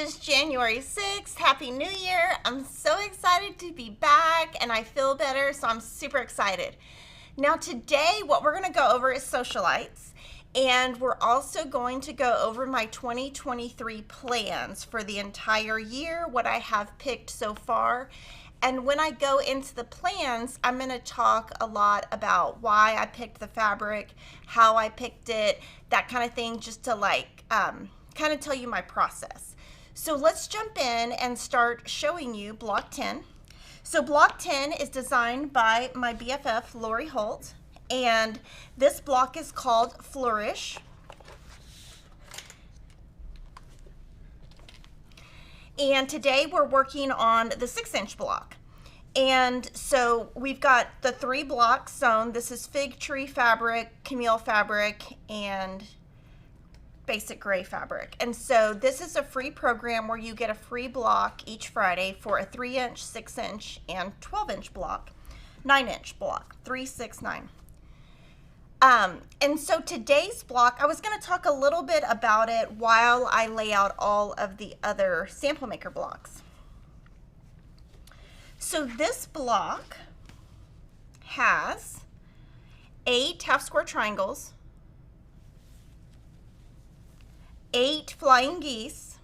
is January 6th. Happy New Year. I'm so excited to be back and I feel better, so I'm super excited. Now today what we're going to go over is Sewcialites, and we're also going to go over my 2023 plans for the entire year, what I have picked so far. And when I go into the plans, I'm going to talk a lot about why I picked the fabric, how I picked it, that kind of thing, just to kind of tell you my process. So let's jump in and start showing you block 10. So block 10 is designed by my BFF, Lori Holt, and this block is called Flourish. And today we're working on the 6-inch block. And so we've got the 3 blocks sewn. This is fig tree fabric, camille fabric, and basic gray fabric. And so this is a free program where you get a free block each Friday for a 3-inch, 6-inch, and 12-inch block, 9-inch block, 3, 6, 9. And so today's block, I was going to talk a little bit about it while I lay out all of the other sample maker blocks. So this block has 8 half square triangles, 8 flying geese,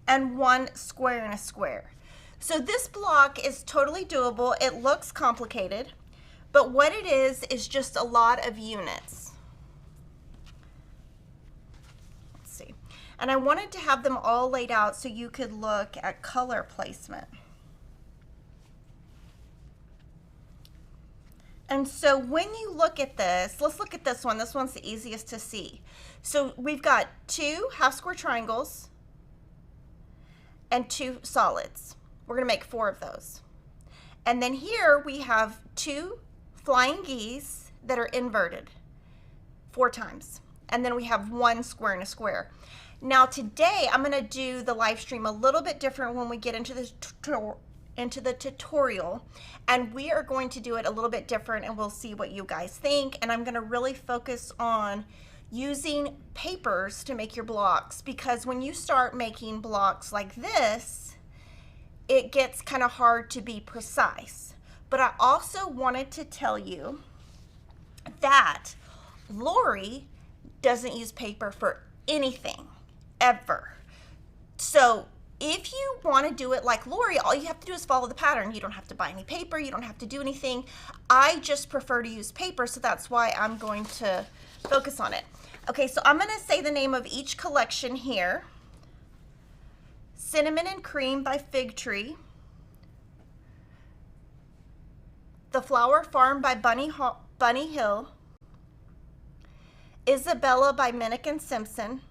and 1 square in a square. So this block is totally doable. It looks complicated, but what it is just a lot of units. Let's see. And I wanted to have them all laid out so you could look at color placement. And so when you look at this, let's look at this one. This one's the easiest to see. So we've got 2 half square triangles and 2 solids. We're going to make 4 of those. And then here we have 2 flying geese that are inverted 4 times. And then we have 1 square in a square. Now today I'm going to do the live stream a little bit different when we get into the tutorial, and we are going to do it a little bit different, and we'll see what you guys think. And I'm going to really focus on using papers to make your blocks, because when you start making blocks like this, it gets kind of hard to be precise. But I also wanted to tell you that Lori doesn't use paper for anything ever. So if you want to do it like Lori, all you have to do is follow the pattern. You don't have to buy any paper. You don't have to do anything. I just prefer to use paper, so that's why I'm going to focus on it. Okay, so I'm going to say the name of each collection here. Cinnamon and Cream by Fig Tree. The Flower Farm by Bunny Hill. Isabella by Minnick and Simpson.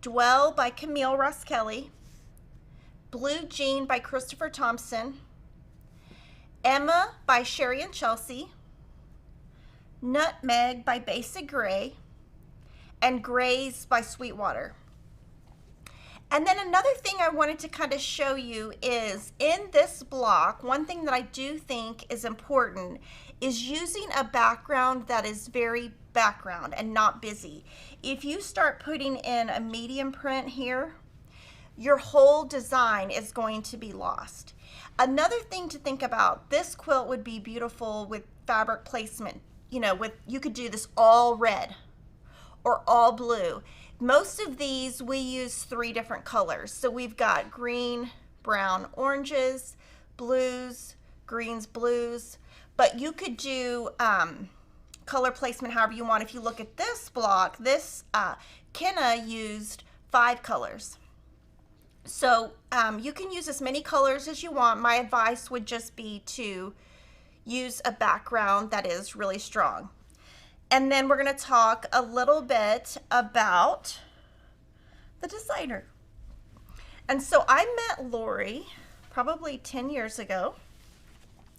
Dwell by Camille Ross Kelly. Blue Jean by Christopher Thompson. Emma by Sherry and Chelsea. Nutmeg by Basic Gray. And Grays by Sweetwater. And then another thing I wanted to kind of show you is in this block, one thing that I do think is important is using a background that is very background and not busy. If you start putting in a medium print here, your whole design is going to be lost. Another thing to think about, this quilt would be beautiful with fabric placement. You know, you could do this all red or all blue. Most of these we use 3 different colors. So we've got green, brown, oranges, blues, greens, blues, but you could do color placement however you want. If you look at this block, this Kenna used 5 colors. So you can use as many colors as you want. My advice would just be to use a background that is really strong. And then we're going to talk a little bit about the designer. And so I met Lori probably 10 years ago.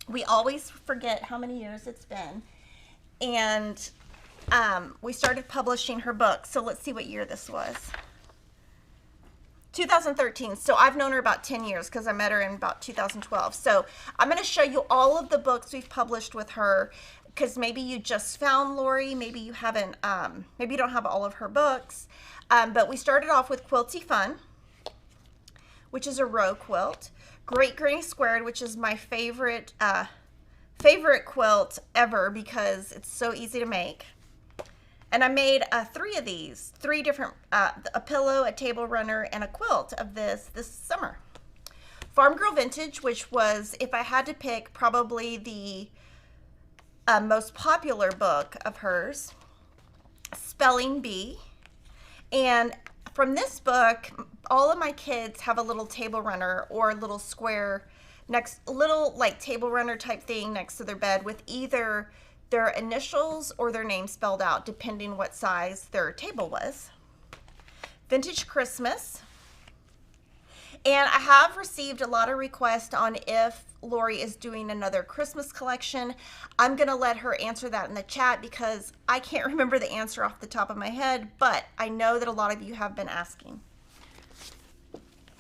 We always forget how many years it's been. And we started publishing her book. So let's see what year this was. 2013. So I've known her about 10 years because I met her in about 2012. So I'm going to show you all of the books we've published with her. because maybe you just found Lori, maybe you haven't, maybe you don't have all of her books. But we started off with Quilty Fun, which is a row quilt. Great Granny Squared, which is my favorite quilt ever because it's so easy to make. And I made 3 of these, 3 different, a pillow, a table runner, and a quilt of this summer. Farm Girl Vintage, which was, if I had to pick, probably the most popular book of hers. Spelling Bee. And from this book, all of my kids have a little table runner or a little square little like table runner type thing next to their bed with either their initials or their name spelled out, depending what size their table was. Vintage Christmas. And I have received a lot of requests on if Lori is doing another Christmas collection. I'm going to let her answer that in the chat because I can't remember the answer off the top of my head, but I know that a lot of you have been asking.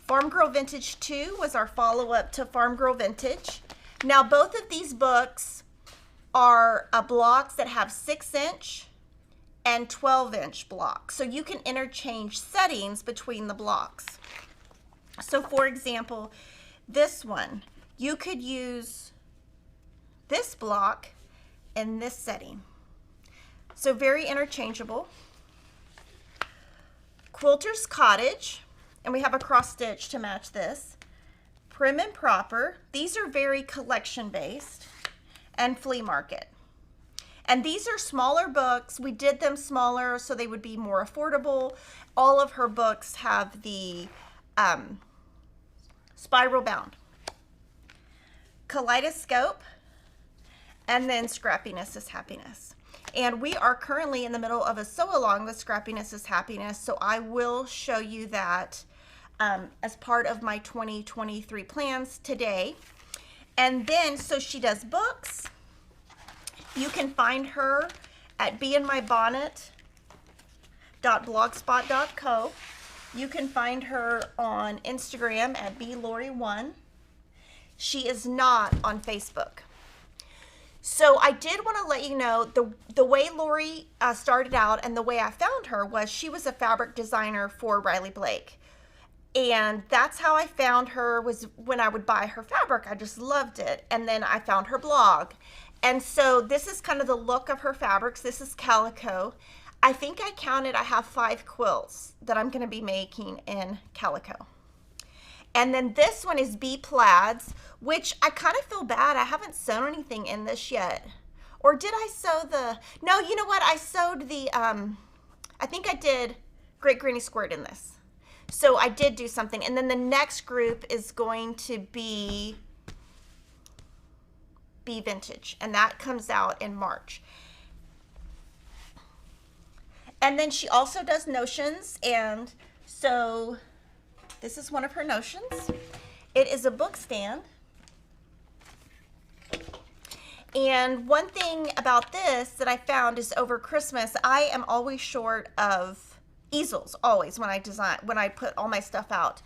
Farm Girl Vintage 2 was our follow-up to Farm Girl Vintage. Now, both of these books are blocks that have 6-inch and 12-inch blocks. So you can interchange settings between the blocks. So for example, this one, you could use this block in this setting. So very interchangeable. Quilter's Cottage, and we have a cross stitch to match this. Prim and Proper, these are very collection based. And Flea Market. And these are smaller books. We did them smaller so they would be more affordable. All of her books have the spiral bound. Kaleidoscope, and then Scrappiness is Happiness. And we are currently in the middle of a sew along with Scrappiness is Happiness, so I will show you that as part of my 2023 plans today. And then, so she does books. You can find her at beinmybonnet.blogspot.co. You can find her on Instagram at blori1. She is not on Facebook. So I did want to let you know the way Lori started out and the way I found her was she was a fabric designer for Riley Blake. And that's how I found her, was when I would buy her fabric. I just loved it. And then I found her blog. And so this is kind of the look of her fabrics. This is Calico. I think I counted, I have 5 quilts that I'm going to be making in Calico. And then this one is Bee Plaids, which I kind of feel bad. I haven't sewn anything in this yet. Or did I sew the, no, you know what? I sewed the, I think I did Great Granny Squirt in this. So I did do something. And then the next group is going to be Bee Vintage, and that comes out in March. And then she also does notions, and so this is one of her notions. It is a book stand. And one thing about this that I found is over Christmas, I am always short of easels, always, when I put all my stuff out.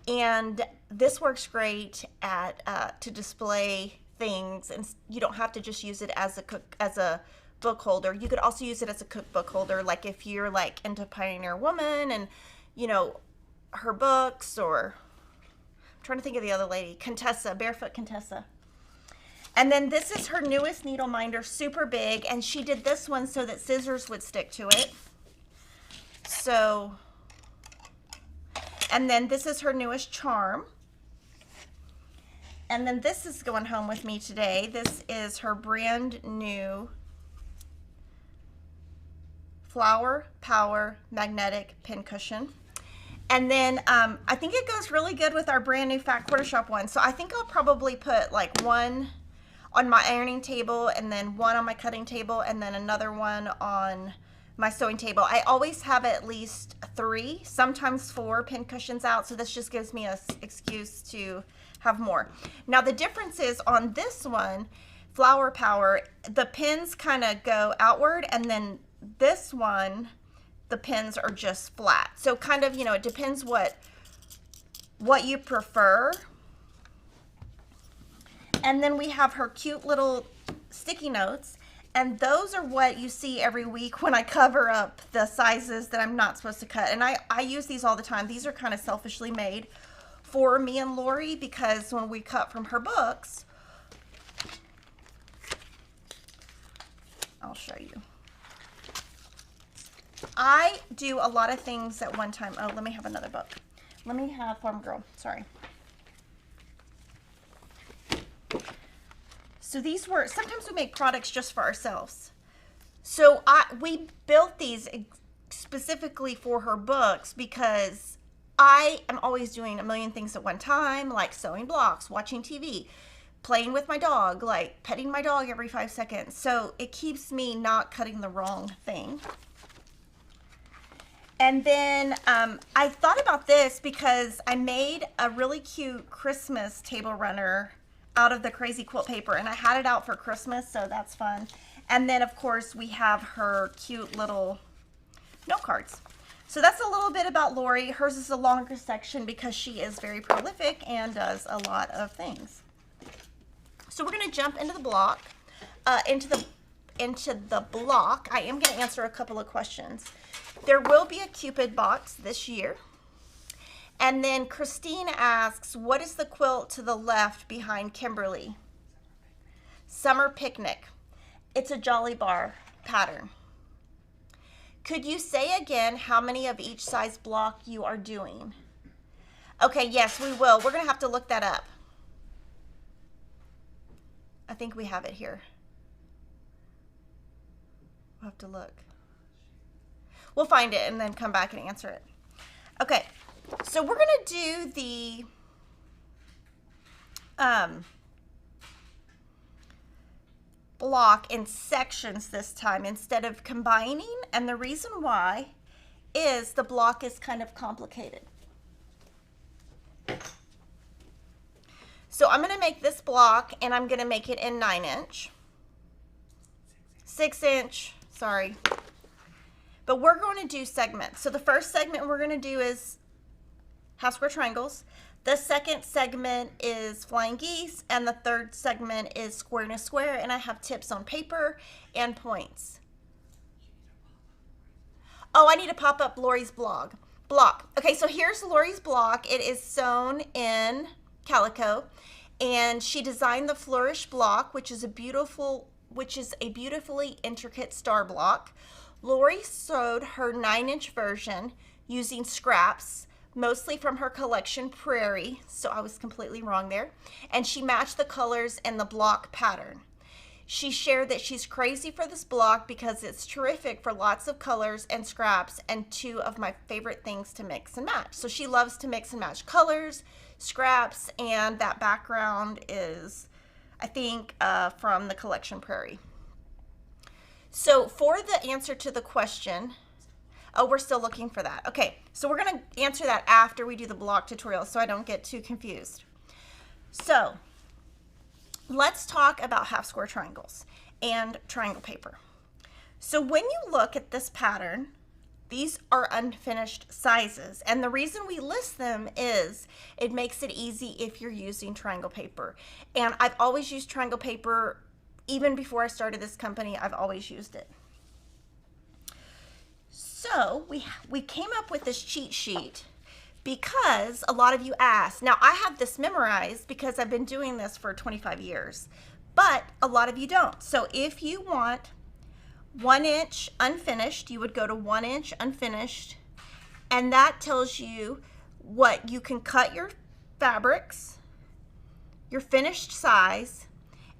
And this works great at to display things, and you don't have to just use it as a book holder. You could also use it as a cookbook holder, like if you're like into Pioneer Woman and you know her books, or I'm trying to think of the other lady, Contessa, Barefoot Contessa. And then this is her newest needle minder, super big, and she did this one so that scissors would stick to it. So, and then this is her newest charm. And then this is going home with me today. This is her brand new Flower Power Magnetic Pincushion. And then I think it goes really good with our brand new Fat Quarter Shop one. So I think I'll probably put like one on my ironing table, and then one on my cutting table, and then another one on my sewing table. I always have at least 3, sometimes 4 pincushions out, so this just gives me an excuse to have more. Now the difference is on this one, Flower Power, the pins kind of go outward, and then this one, the pins are just flat. So kind of, you know, it depends what you prefer. And then we have her cute little sticky notes. And those are what you see every week when I cover up the sizes that I'm not supposed to cut. And I use these all the time. These are kind of selfishly made for me and Lori, because when we cut from her books, I'll show you. I do a lot of things at one time. Oh, let me have another book. Let me have Farm Girl. Sorry. So these were, sometimes we make products just for ourselves. So we built these specifically for her books because I am always doing a million things at one time, like sewing blocks, watching TV, playing with my dog, like petting my dog every 5 seconds. So it keeps me not cutting the wrong thing. And then I thought about this because I made a really cute Christmas table runner out of the crazy quilt paper, and I had it out for Christmas, so that's fun. And then of course we have her cute little note cards. So that's a little bit about Lori. Hers is a longer section because she is very prolific and does a lot of things. So we're going to jump into the block. Into the block, I am going to answer a couple of questions. There will be a Cupid box this year. And then Christine asks, what is the quilt to the left behind Kimberly? Summer Picnic. It's a Jolly Bar pattern. Could you say again how many of each size block you are doing? Okay, yes, we will. We're going to have to look that up. I think we have it here. We'll have to look. We'll find it and then come back and answer it. Okay. So we're going to do the block in sections this time instead of combining, and the reason why is the block is kind of complicated. So I'm going to make this block, and I'm going to make it in 9-inch, 6-inch, sorry, but we're going to do segments. So the first segment we're going to do is half square triangles. The second segment is flying geese, and the third segment is square in a square, and I have tips on paper and points. Oh, I need to pop up Lori's block. Okay, so here's Lori's block. It is sewn in Calico, and she designed the Flourish block, which is a beautifully intricate star block. Lori sewed her 9-inch version using scraps, mostly from her collection Prairie, so I was completely wrong there, and she matched the colors and the block pattern. She shared that she's crazy for this block because it's terrific for lots of colors and scraps, and 2 of my favorite things to mix and match. So she loves to mix and match colors, scraps, and that background is, I think, from the collection Prairie. So for the answer to the question, oh, we're still looking for that. Okay, so we're going to answer that after we do the block tutorial so I don't get too confused. So let's talk about half square triangles and triangle paper. So when you look at this pattern, these are unfinished sizes, and the reason we list them is it makes it easy if you're using triangle paper. And I've always used triangle paper. Even before I started this company, I've always used it. So we came up with this cheat sheet because a lot of you asked. Now I have this memorized because I've been doing this for 25 years, but a lot of you don't. So if you want 1-inch unfinished, you would go to 1-inch unfinished, and that tells you what you can cut your fabrics, your finished size,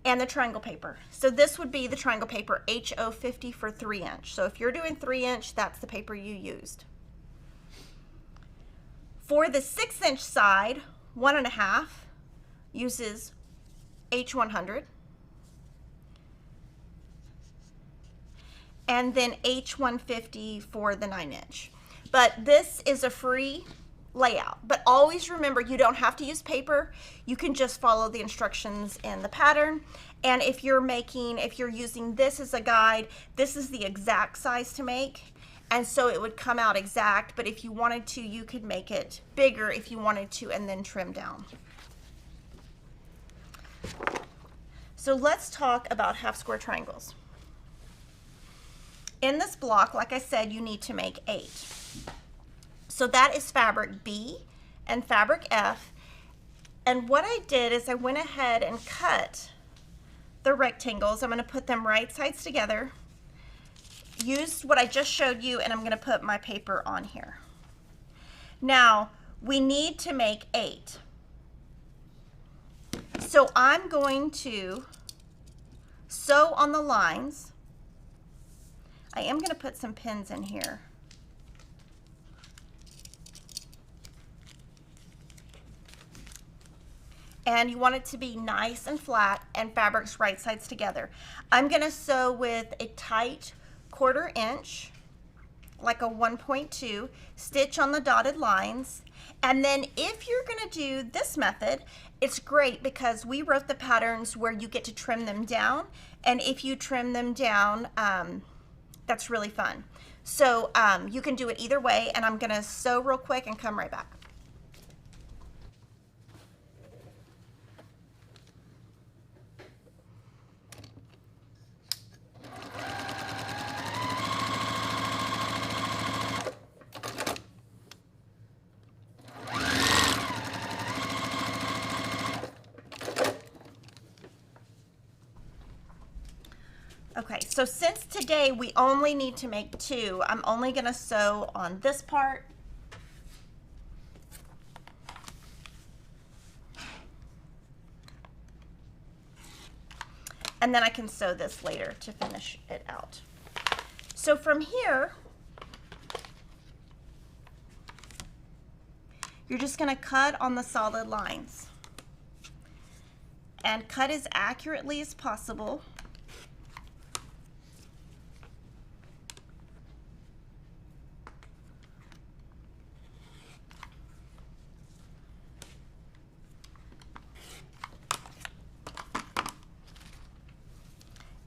and the triangle paper. So this would be the triangle paper HO50 for 3-inch. So if you're doing 3-inch, that's the paper you used. For the 6-inch side, 1.5 uses H100. And then H150 for the 9-inch. But this is a free layout. But always remember, you don't have to use paper. You can just follow the instructions in the pattern. And if you're using this as a guide, this is the exact size to make. And so it would come out exact, but if you wanted to, you could make it bigger if you wanted to and then trim down. So let's talk about half square triangles. In this block, like I said, you need to make 8. So that is fabric B and fabric F. And what I did is I went ahead and cut the rectangles. I'm going to put them right sides together. Used what I just showed you, and I'm going to put my paper on here. Now, we need to make 8. So I'm going to sew on the lines. I am going to put some pins in here. And you want it to be nice and flat and fabrics right sides together. I'm going to sew with a tight 1/4 inch, like a 1.2, stitch on the dotted lines. And then if you're going to do this method, it's great because we wrote the patterns where you get to trim them down. And if you trim them down, that's really fun. So you can do it either way, and I'm going to sew real quick and come right back. Okay, so since today we only need to make 2, I'm only going to sew on this part. And then I can sew this later to finish it out. So from here, you're just going to cut on the solid lines. And cut as accurately as possible.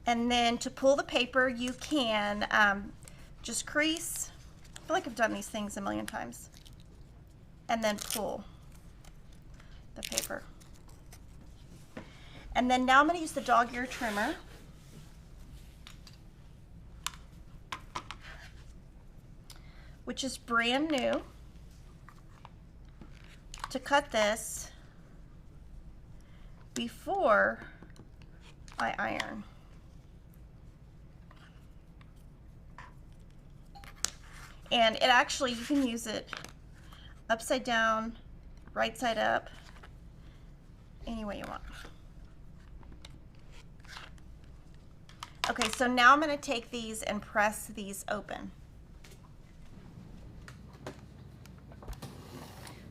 And then to pull the paper, you can just crease. I feel like I've done these things a million times. And then pull the paper. And then now I'm going to use the dog ear trimmer. Which is brand new. To cut this before I iron. And it actually, you can use it upside down, right side up, any way you want. Okay, so now I'm going to take these and press these open.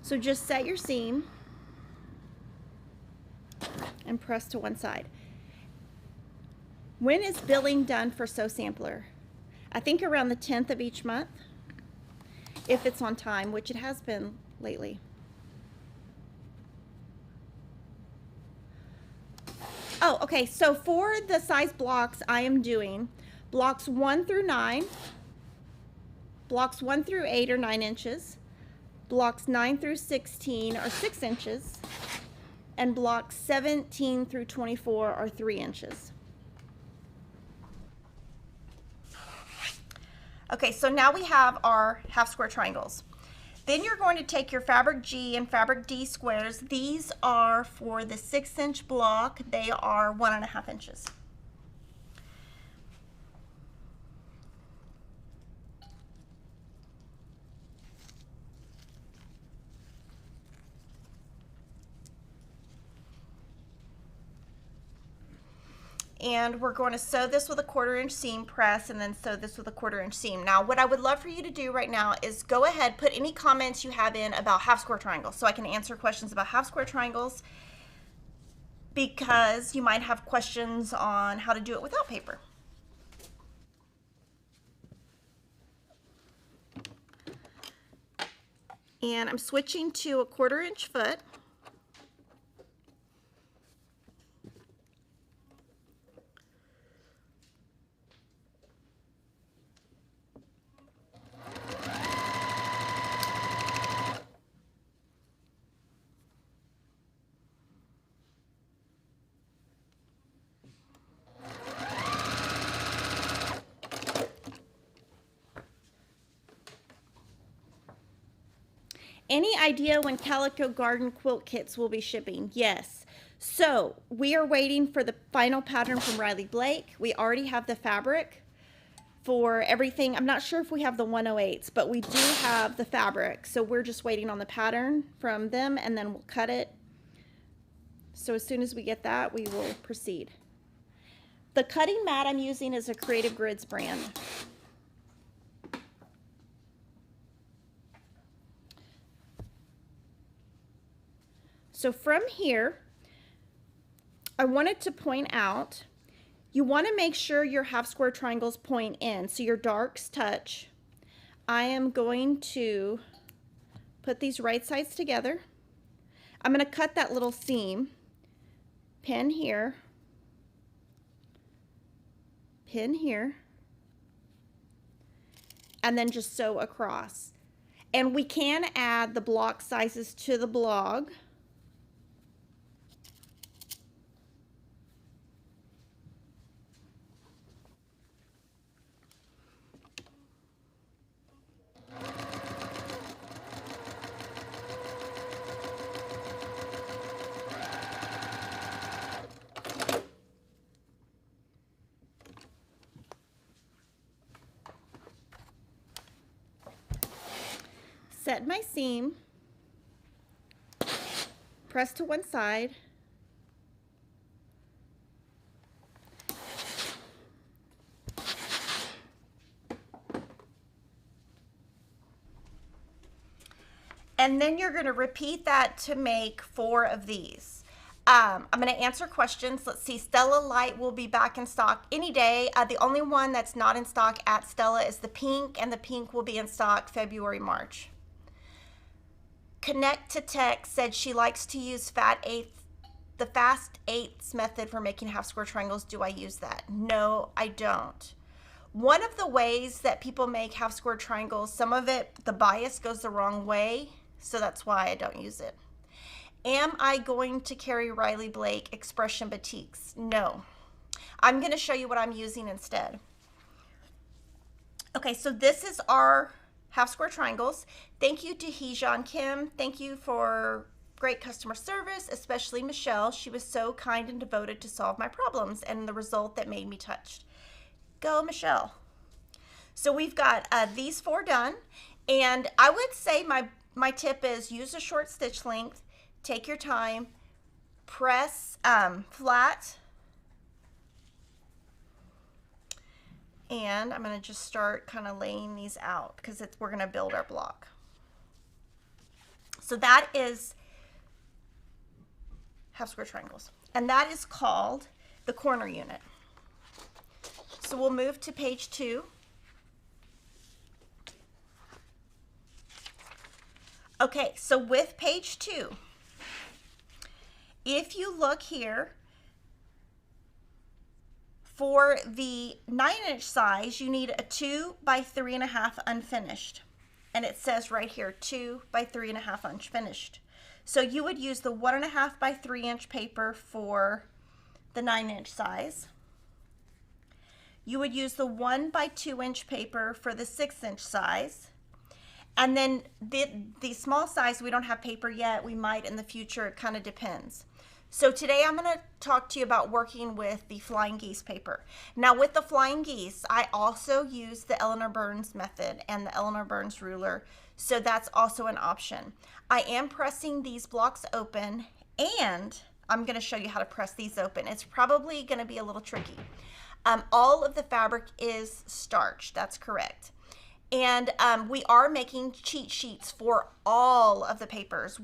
So just set your seam and press to one side. When is billing done for Sew Sampler? I think around the 10th of each month. If it's on time, which it has been lately. Oh, okay, so for the size blocks, I am doing blocks 1 through 9, blocks 1 through 8 are 9 inches, blocks 9 through 16 are 6 inches, and blocks 17 through 24 are 3 inches. Okay, so now we have our half square triangles. Then you're going to take your fabric G and fabric D squares. These are for the 6-inch block. They are 1.5 inches. And we're going to sew this with a 1/4 inch seam, press, and then sew this with a 1/4 inch seam. Now, what I would love for you to do right now is go ahead, put any comments you have in about half square triangles so I can answer questions about half square triangles, because you might have questions on how to do it without paper. And I'm switching to a 1/4 inch foot. Any idea when Calico Garden quilt kits will be shipping? Yes. So we are waiting for the final pattern from Riley Blake. We already have the fabric for everything. I'm not sure if we have the 108s, but we do have the fabric. So we're just waiting on the pattern from them, and then we'll cut it. So as soon as we get that, we will proceed. The cutting mat I'm using is a Creative Grids brand. So from here, I wanted to point out, you want to make sure your half square triangles point in so your darks touch. I am going to put these right sides together. I'm going to cut that little seam, pin here, and then just sew across. And we can add the block sizes to the blog. Set my seam, press to one side, and then you're going to repeat that to make 4 of these. I'm going to answer questions. Let's see, Stella Light will be back in stock any day. The only one that's not in stock at Stella is the pink, and the pink will be in stock February, March. Connect to Tech said she likes to use the fast eighths method for making half square triangles. Do I use that? No, I don't. One of the ways that people make half square triangles, some of it, the bias goes the wrong way, so that's why I don't use it. Am I going to carry Riley Blake Expression Batiks? No. I'm going to show you what I'm using instead. Okay, so this is our half square triangles. Thank you to Heejan Kim. Thank you for great customer service, especially Michelle. She was so kind and devoted to solve my problems and the result that made me touched. Go, Michelle. So we've got these 4 done, and I would say my tip is use a short stitch length, take your time, press flat, and I'm going to just start kind of laying these out because we're going to build our block. So that is half square triangles, and that is called the corner unit. So we'll move to page 2. Okay, so with page 2, if you look here, for the 9-inch size, you need a 2 by 3.5 unfinished. And it says right here, 2 by 3.5 unfinished. So you would use the 1.5 by 3-inch paper for the 9-inch size. You would use the 1 by 2-inch paper for the 6-inch size. And then the small size, we don't have paper yet. We might in the future. It kind of depends. So today I'm going to talk to you about working with the Flying Geese paper. Now with the Flying Geese, I also use the Eleanor Burns method and the Eleanor Burns ruler. So that's also an option. I am pressing these blocks open, and I'm going to show you how to press these open. It's probably going to be a little tricky. All of the fabric is starch. That's correct. And we are making cheat sheets for all of the papers.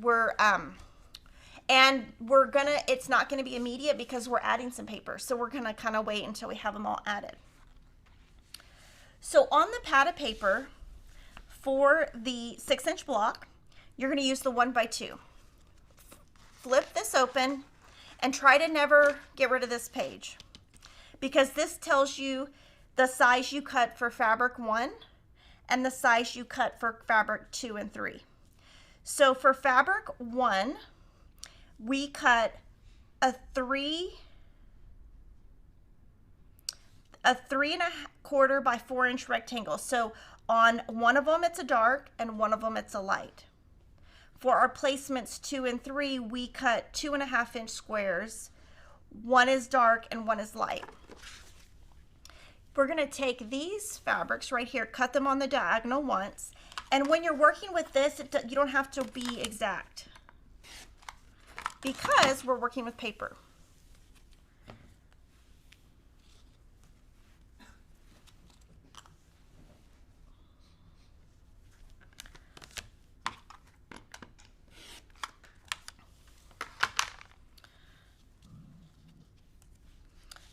It's not gonna be immediate because we're adding some paper. So we're gonna kind of wait until we have them all added. So on the pad of paper for the 6-inch block, you're gonna use the 1 by 2. Flip this open and try to never get rid of this page, because this tells you the size you cut for fabric 1 and the size you cut for fabric 2 and 3. So for fabric 1, we cut a 3.25 by 4-inch rectangle. So on one of them it's a dark and one of them it's a light. for our placements 2 and 3, we cut 2.5-inch squares. One is dark and one is light. We're going to take these fabrics right here, cut them on the diagonal once. And when you're working with this, you don't have to be exact because we're working with paper.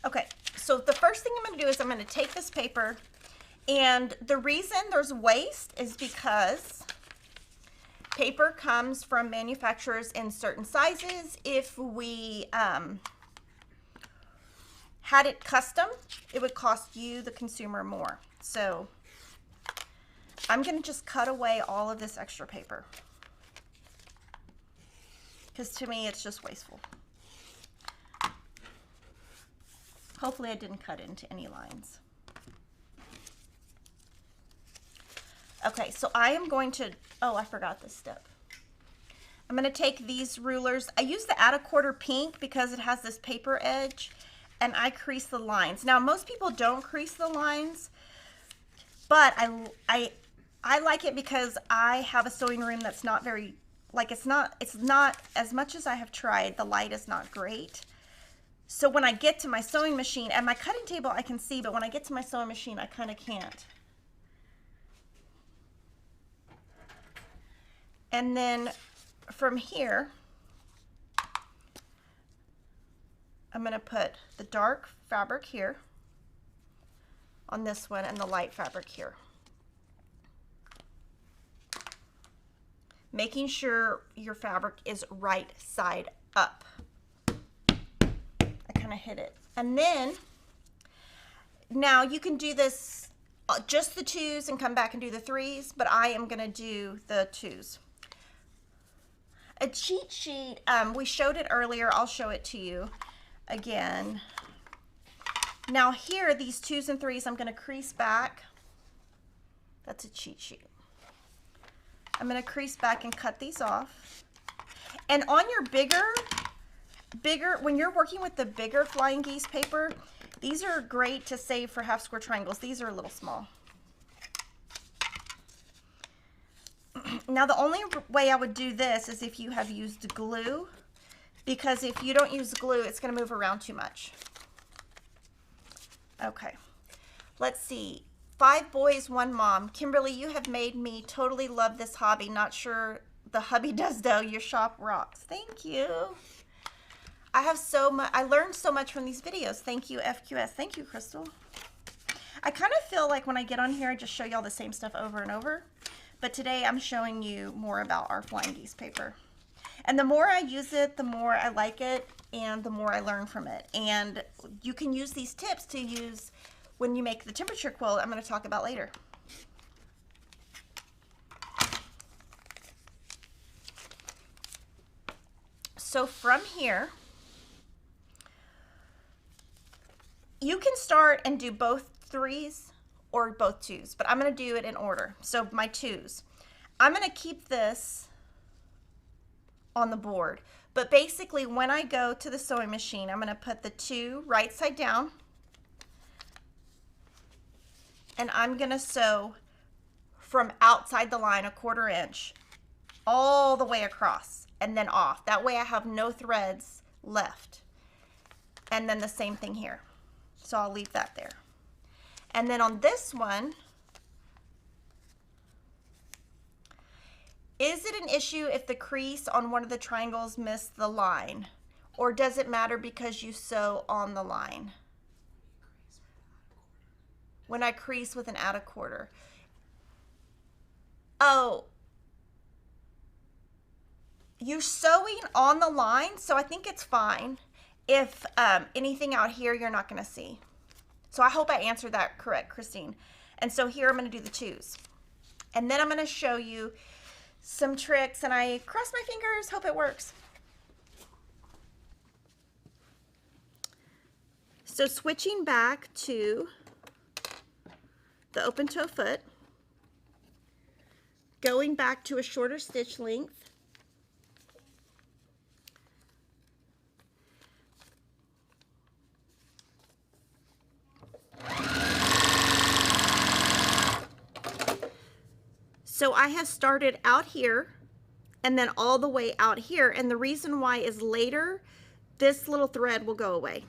Okay, so the first thing I'm going to do is I'm going to take this paper, and the reason there's waste is because paper comes from manufacturers in certain sizes. If we had it custom, it would cost you, the consumer, more. So I'm going to just cut away all of this extra paper because to me it's just wasteful. Hopefully I didn't cut into any lines. Okay, so I am going to, oh, I forgot this step. I'm going to take these rulers. I use the 1/4 pink because it has this paper edge, and I crease the lines. Now, most people don't crease the lines, but I like it because I have a sewing room that's not very, like it's not, as much as I have tried, the light is not great. So when I get to my sewing machine, at my cutting table I can see, but when I get to my sewing machine I kind of can't. And then from here, I'm going to put the dark fabric here on this one and the light fabric here. Making sure your fabric is right side up. Kind of hit it. And then now you can do this just the 2s and come back and do the 3s, but I am going to do the 2s. A cheat sheet, we showed it earlier. I'll show it to you again. Now here, these 2s and 3s, I'm going to crease back. That's a cheat sheet. I'm going to crease back and cut these off. And on your bigger, when you're working with the bigger flying geese paper, these are great to save for half square triangles. These are a little small. Now the only way I would do this is if you have used glue, because if you don't use glue, it's going to move around too much. Okay, let's see. 5 boys, 1 mom. Kimberly, you have made me totally love this hobby. Not sure the hubby does though. Your shop rocks. Thank you. I have so much, I learned so much from these videos. Thank you, FQS. Thank you, Crystal. I kind of feel like when I get on here, I just show y'all the same stuff over and over. But today I'm showing you more about our flying geese paper. And the more I use it, the more I like it, and the more I learn from it. And you can use these tips to use when you make the temperature quilt I'm going to talk about later. So from here, you can start and do both 3s or both 2s, but I'm going to do it in order. So my 2s. I'm going to keep this on the board, but basically when I go to the sewing machine, I'm going to put the 2 right side down, and I'm going to sew from outside the line 1/4 inch all the way across and then off. That way I have no threads left. And then the same thing here. So I'll leave that there. And then on this one, is it an issue if the crease on one of the triangles missed the line? Or does it matter because you sew on the line? When I crease with an 1/4. Oh, you're sewing on the line, so I think it's fine. If anything out here you're not going to see. So I hope I answered that correct, Christine. And so here I'm going to do the 2s. And then I'm going to show you some tricks, and I cross my fingers, hope it works. So switching back to the open toe foot, going back to a shorter stitch length, So I have started out here and then all the way out here, and the reason why is later this little thread will go away.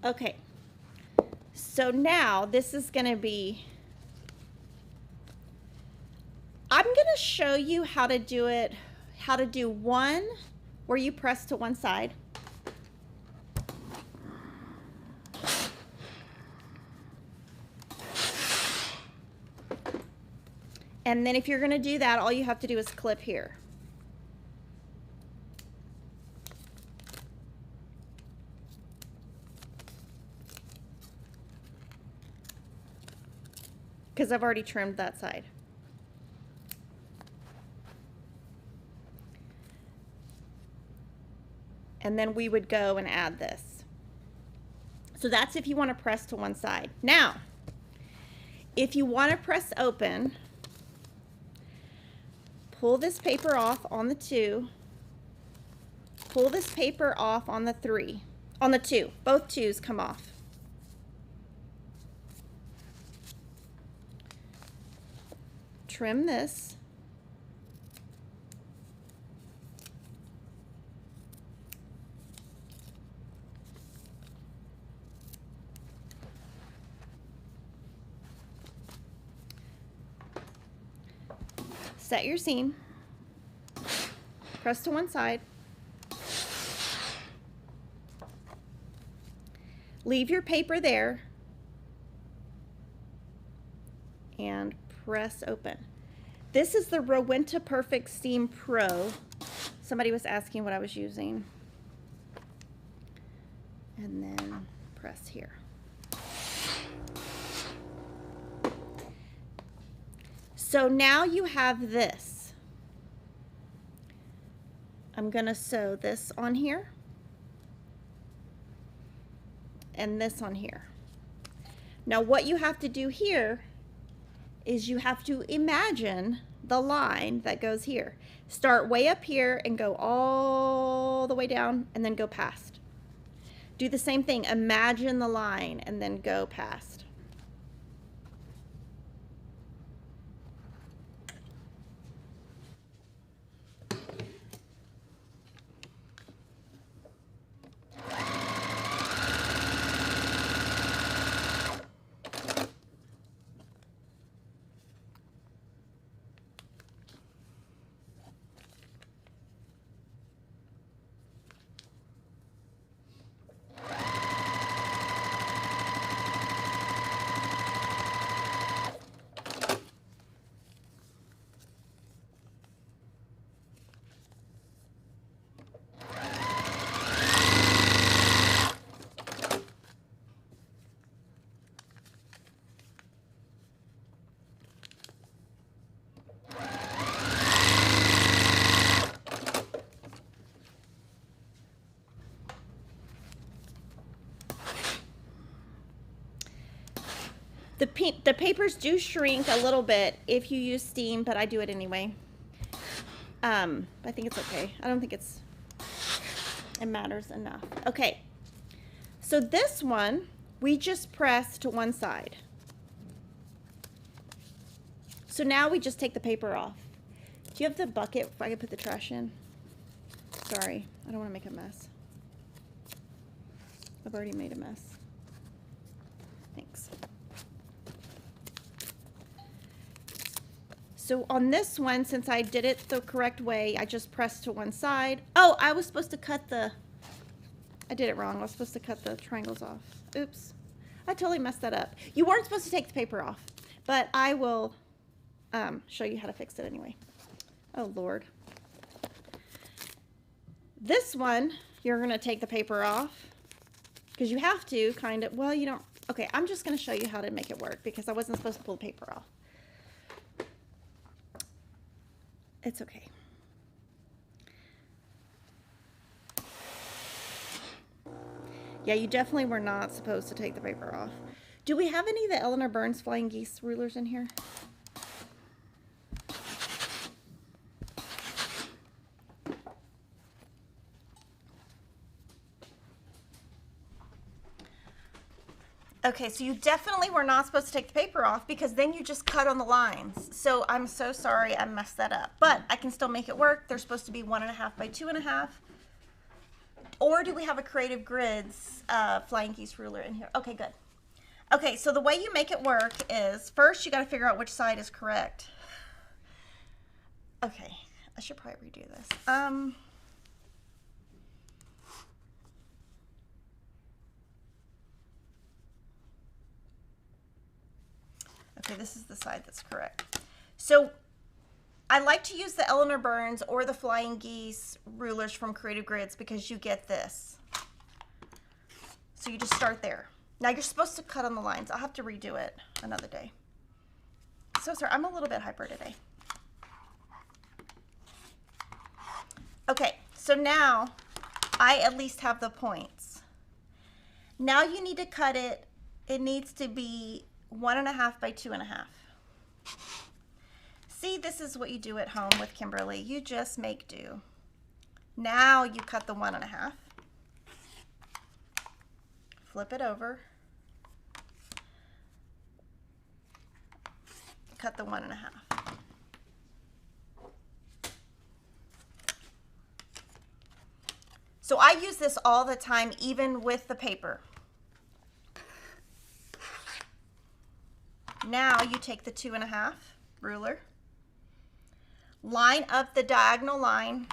Okay, so now this is going to be, I'm going to show you how to do it, how to do one where you press to one side. And then if you're going to do that, all you have to do is clip here. Because I've already trimmed that side. And then we would go and add this. So that's if you want to press to one side. Now, if you want to press open, pull this paper off on the 2, pull this paper off on the 3, on the 2, both 2s come off. Trim this. Set your seam. Press to one side. Leave your paper there and press open. This is the Rowenta Perfect Seam Pro. Somebody was asking what I was using. And then press here. So now you have this. I'm going to sew this on here and this on here. Now what you have to do here is you have to imagine the line that goes here. Start way up here and go all the way down and then go past. Do the same thing. Imagine the line and then go past. The papers do shrink a little bit if you use steam, but I do it anyway. I think it's okay. I don't think it matters enough. Okay, so this one, we just press to one side. So now we just take the paper off. Do you have the bucket if I could put the trash in? Sorry, I don't want to make a mess. I've already made a mess. Thanks. So on this one, since I did it the correct way, I just pressed to one side. Oh, I was supposed to cut the, I did it wrong. I was supposed to cut the triangles off. Oops. I totally messed that up. You weren't supposed to take the paper off, but I will show you how to fix it anyway. Oh, Lord. This one, you're going to take the paper off. because you have to kind of, well, you don't, okay, I'm just going to show you how to make it work because I wasn't supposed to pull the paper off. It's okay. Yeah, you definitely were not supposed to take the paper off. Do we have any of the Eleanor Burns Flying Geese rulers in here? Okay, so you definitely were not supposed to take the paper off because then you just cut on the lines. So I'm so sorry I messed that up, but I can still make it work. They're supposed to be 1.5 by 2.5. Or do we have a Creative Grids Flying Geese ruler in here? Okay, good. Okay, so the way you make it work is first you got to figure out which side is correct. Okay, I should probably redo this. Okay, this is the side that's correct. So I like to use the Eleanor Burns or the Flying Geese rulers from Creative Grids because you get this. So you just start there. Now you're supposed to cut on the lines. I'll have to redo it another day. So sorry, I'm a little bit hyper today. Okay, so now I at least have the points. Now you need to cut it. It needs to be 1.5 by 2.5. See, this is what you do at home with Kimberly. You just make do. Now you cut the 1.5. Flip it over. Cut the 1.5. So I use this all the time, even with the paper. Now you take the 2.5 ruler, line up the diagonal line,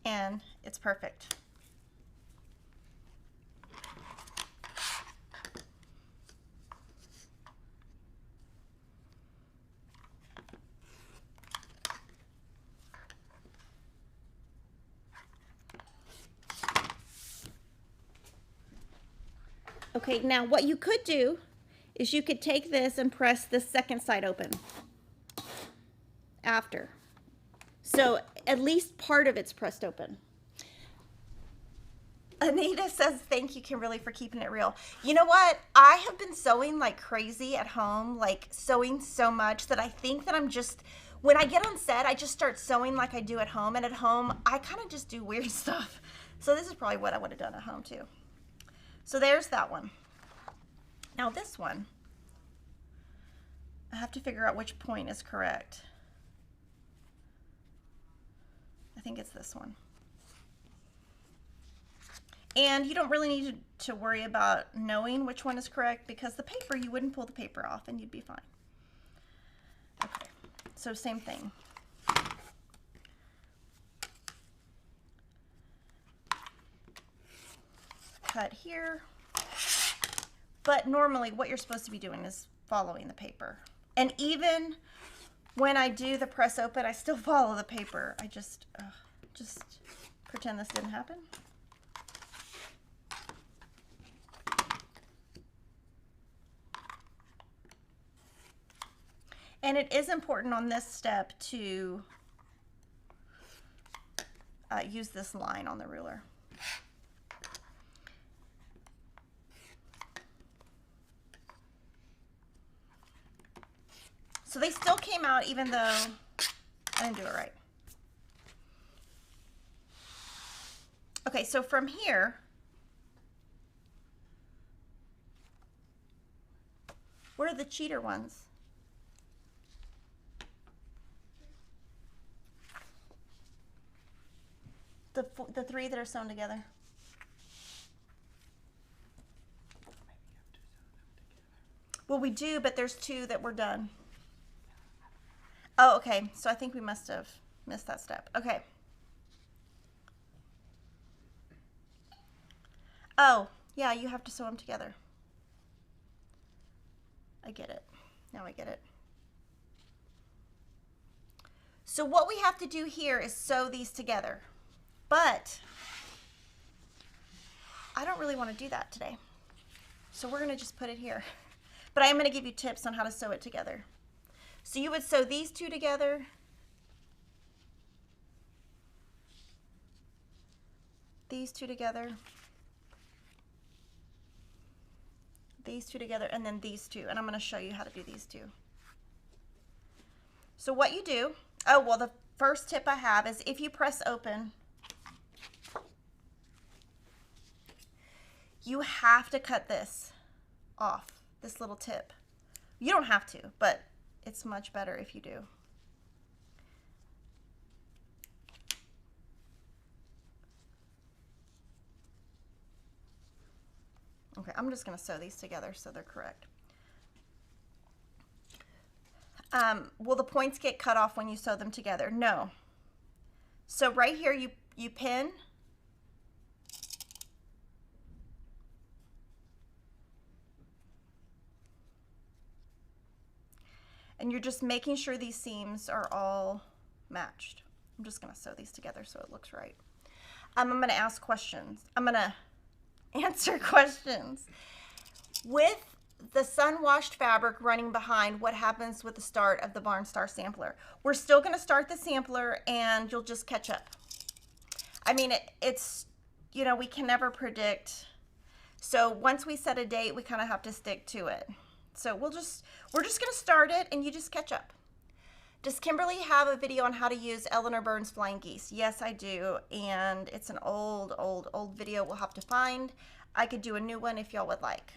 and it's perfect. Okay, now what you could do is you could take this and press the second side open after. So at least part of it's pressed open. Anita says, thank you, Kimberly, for keeping it real. You know what? I have been sewing like crazy at home, like sewing so much that I think that I'm just, when I get on set, I just start sewing like I do at home. And at home, I kind of just do weird stuff. So this is probably what I would have done at home too. So there's that one. Now this one, I have to figure out which point is correct. I think it's this one. And you don't really need to worry about knowing which one is correct because the paper, you wouldn't pull the paper off and you'd be fine. Okay, so same thing. Cut here. But normally what you're supposed to be doing is following the paper. And even when I do the press open, I still follow the paper. I just pretend this didn't happen. And it is important on this step to use this line on the ruler. So they still came out even though I didn't do it right. Okay, so from here, where are the cheater ones? The 3 that are sewn together. Well, we do, but there's 2 that were done. Oh, okay. So I think we must have missed that step. Okay. Oh, yeah, you have to sew them together. I get it. Now I get it. So what we have to do here is sew these together, but I don't really want to do that today. So we're going to just put it here, but I am going to give you tips on how to sew it together. So you would sew these two together, these two together, these two together, and then these two, and I'm going to show you how to do these two. So what you do, oh, well, the first tip I have is if you press open, you have to cut this off, this little tip. You don't have to, but it's much better if you do. Okay, I'm just going to sew these together so they're correct. Will the points get cut off when you sew them together? No. So right here you pin. And you're just making sure these seams are all matched. I'm just going to sew these together so it looks right. I'm going to ask questions. I'm going to answer questions. With the sun-washed fabric running behind, what happens with the start of the Barn Star sampler? We're still going to start the sampler and you'll just catch up. I mean, it's, you know, we can never predict. So once we set a date, we kind of have to stick to it. So we're just going to start it and you just catch up. Does Kimberly have a video on how to use Eleanor Burns flying geese? Yes, I do. And it's an old video we'll have to find. I could do a new one if y'all would like.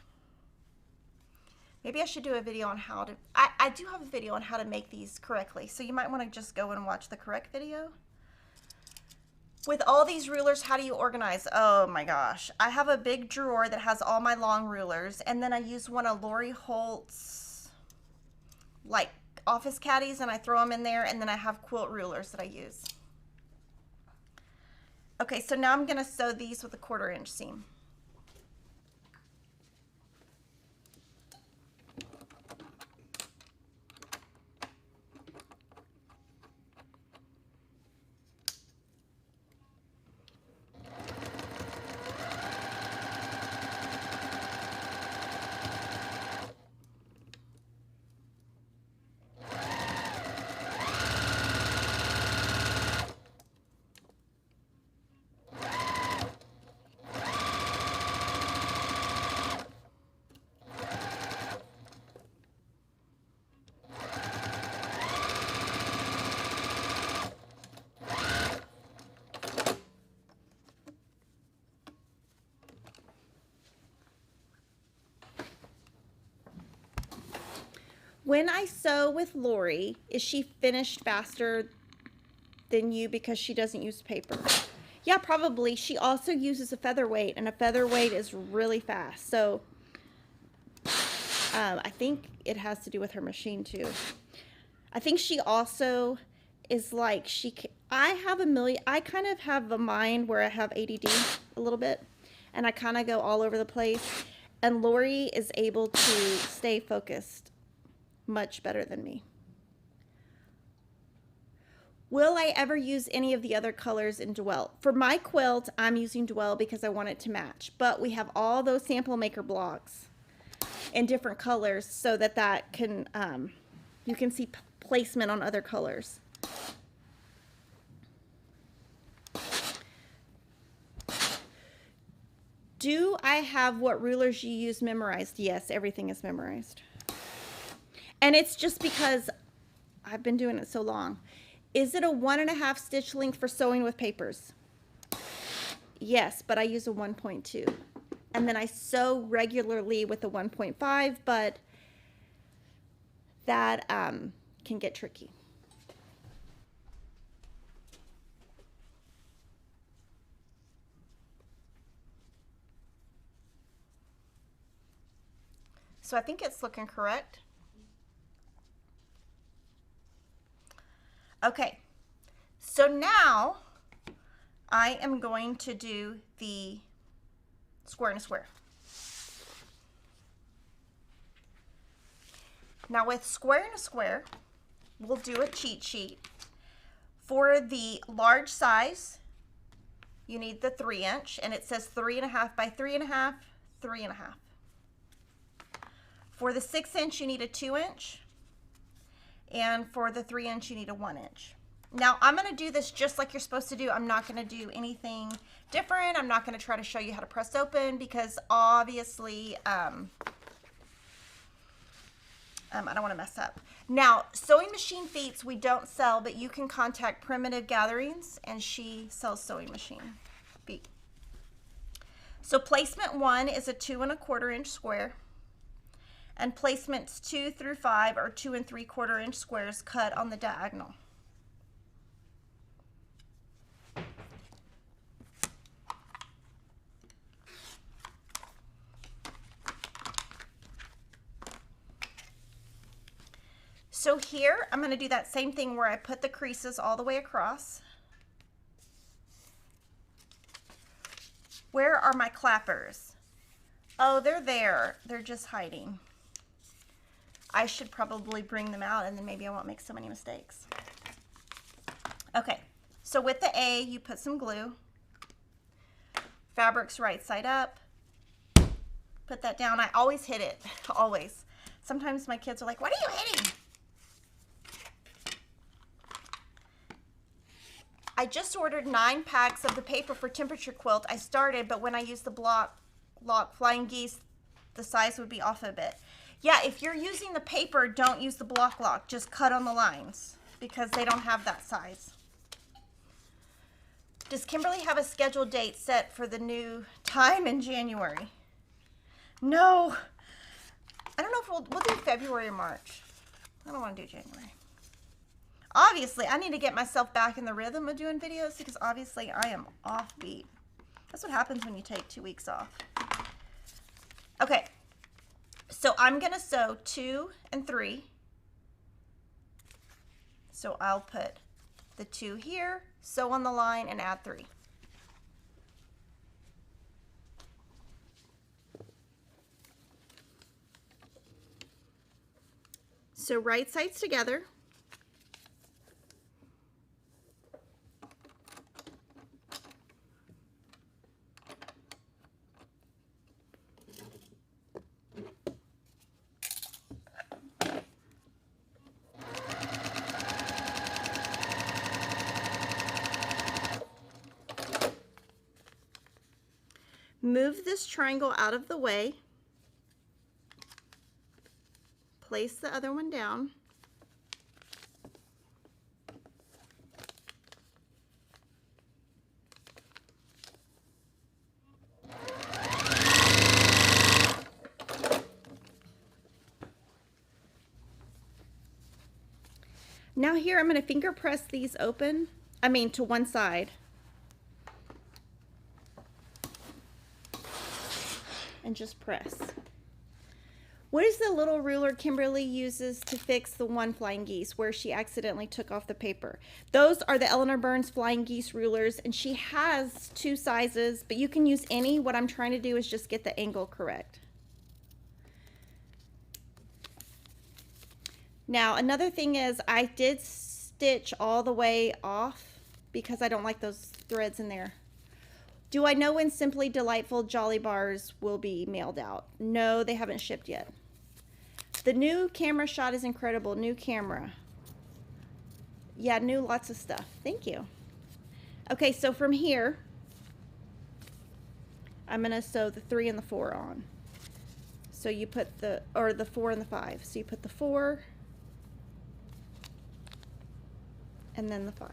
Maybe I should do a video on how to, I do have a video on how to make these correctly. So you might want to just go and watch the correct video. With all these rulers, how do you organize? Oh my gosh. I have a big drawer that has all my long rulers. And then I use one of Lori Holt's, like, office caddies, and I throw them in there, and then I have quilt rulers that I use. Okay, so now I'm going to sew these with a 1/4 inch seam. When I sew with Lori, is she finished faster than you because she doesn't use paper? Yeah, probably. She also uses a featherweight, and a featherweight is really fast. So I think it has to do with her machine too. I think she also is like, I kind of have a mind where I have ADD a little bit, and I kind of go all over the place. And Lori is able to stay focused much better than me. Will I ever use any of the other colors in Dwell? For my quilt, I'm using Dwell because I want it to match, but we have all those sample maker blocks in different colors so that can, you can see placement on other colors. Do I have what rulers you use memorized? Yes, everything is memorized. And it's just because I've been doing it so long. Is it a 1.5 stitch length for sewing with papers? Yes, but I use a 1.2. And then I sew regularly with a 1.5, but that can get tricky. So I think it's looking correct. Okay, so now I am going to do the square and a square. Now with square and a square, we'll do a cheat sheet. For the large size, you need the 3-inch, and it says 3.5 by 3.5, 3.5. For the 6-inch, you need a 2-inch, and for the 3-inch, you need a 1-inch. Now, I'm going to do this just like you're supposed to do. I'm not going to do anything different. I'm not going to try to show you how to press open because obviously, I don't want to mess up. Now, sewing machine feet we don't sell, but you can contact Primitive Gatherings, and she sells sewing machine feet. So placement 1 is a 2 1/4 inch square, and placements 2 through 5 are 2 3/4 inch squares cut on the diagonal. So here, I'm going to do that same thing where I put the creases all the way across. Where are my clappers? Oh, they're there. They're just hiding. I should probably bring them out and then maybe I won't make so many mistakes. Okay, so with the A, you put some glue. Fabric's right side up. Put that down. I always hit it, always. Sometimes my kids are like, what are you hitting? I just ordered 9 packs of the paper for temperature quilt. I started, but when I used the block Flying Geese, the size would be off a bit. Yeah, if you're using the paper, don't use the block lock. Just cut on the lines because they don't have that size. Does Kimberly have a scheduled date set for the new time in January? No. I don't know if we'll do February or March. I don't want to do January. Obviously, I need to get myself back in the rhythm of doing videos because obviously I am offbeat. That's what happens when you take 2 weeks off. Okay, so I'm going to sew 2 and 3. So I'll put the 2 here, sew on the line, and add 3. So right sides together. Move this triangle out of the way. Place the other one down. Now here I'm going to finger press these open, to one side. And just press. What is the little ruler Kimberly uses to fix the one Flying Geese where she accidentally took off the paper? Those are the Eleanor Burns Flying Geese rulers, and she has 2 sizes, but you can use any. What I'm trying to do is just get the angle correct. Now, another thing is I did stitch all the way off because I don't like those threads in there. Do I know when Simply Delightful Jolly Bars will be mailed out? No, they haven't shipped yet. The new camera shot is incredible. New camera. Yeah, new lots of stuff. Thank you. Okay, so from here, I'm going to sew the 3 and the 4 on. So you put the 4 and the 5. So you put the 4 and then the 5.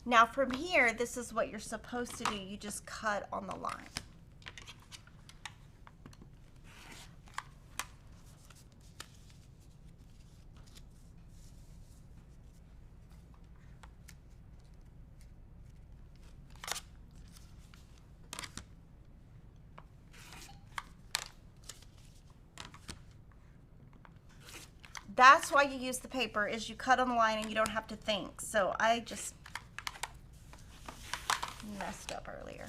Now from here, this is what you're supposed to do. You just cut on the line. That's why you use the paper, is you cut on the line and you don't have to think. So I just messed up earlier.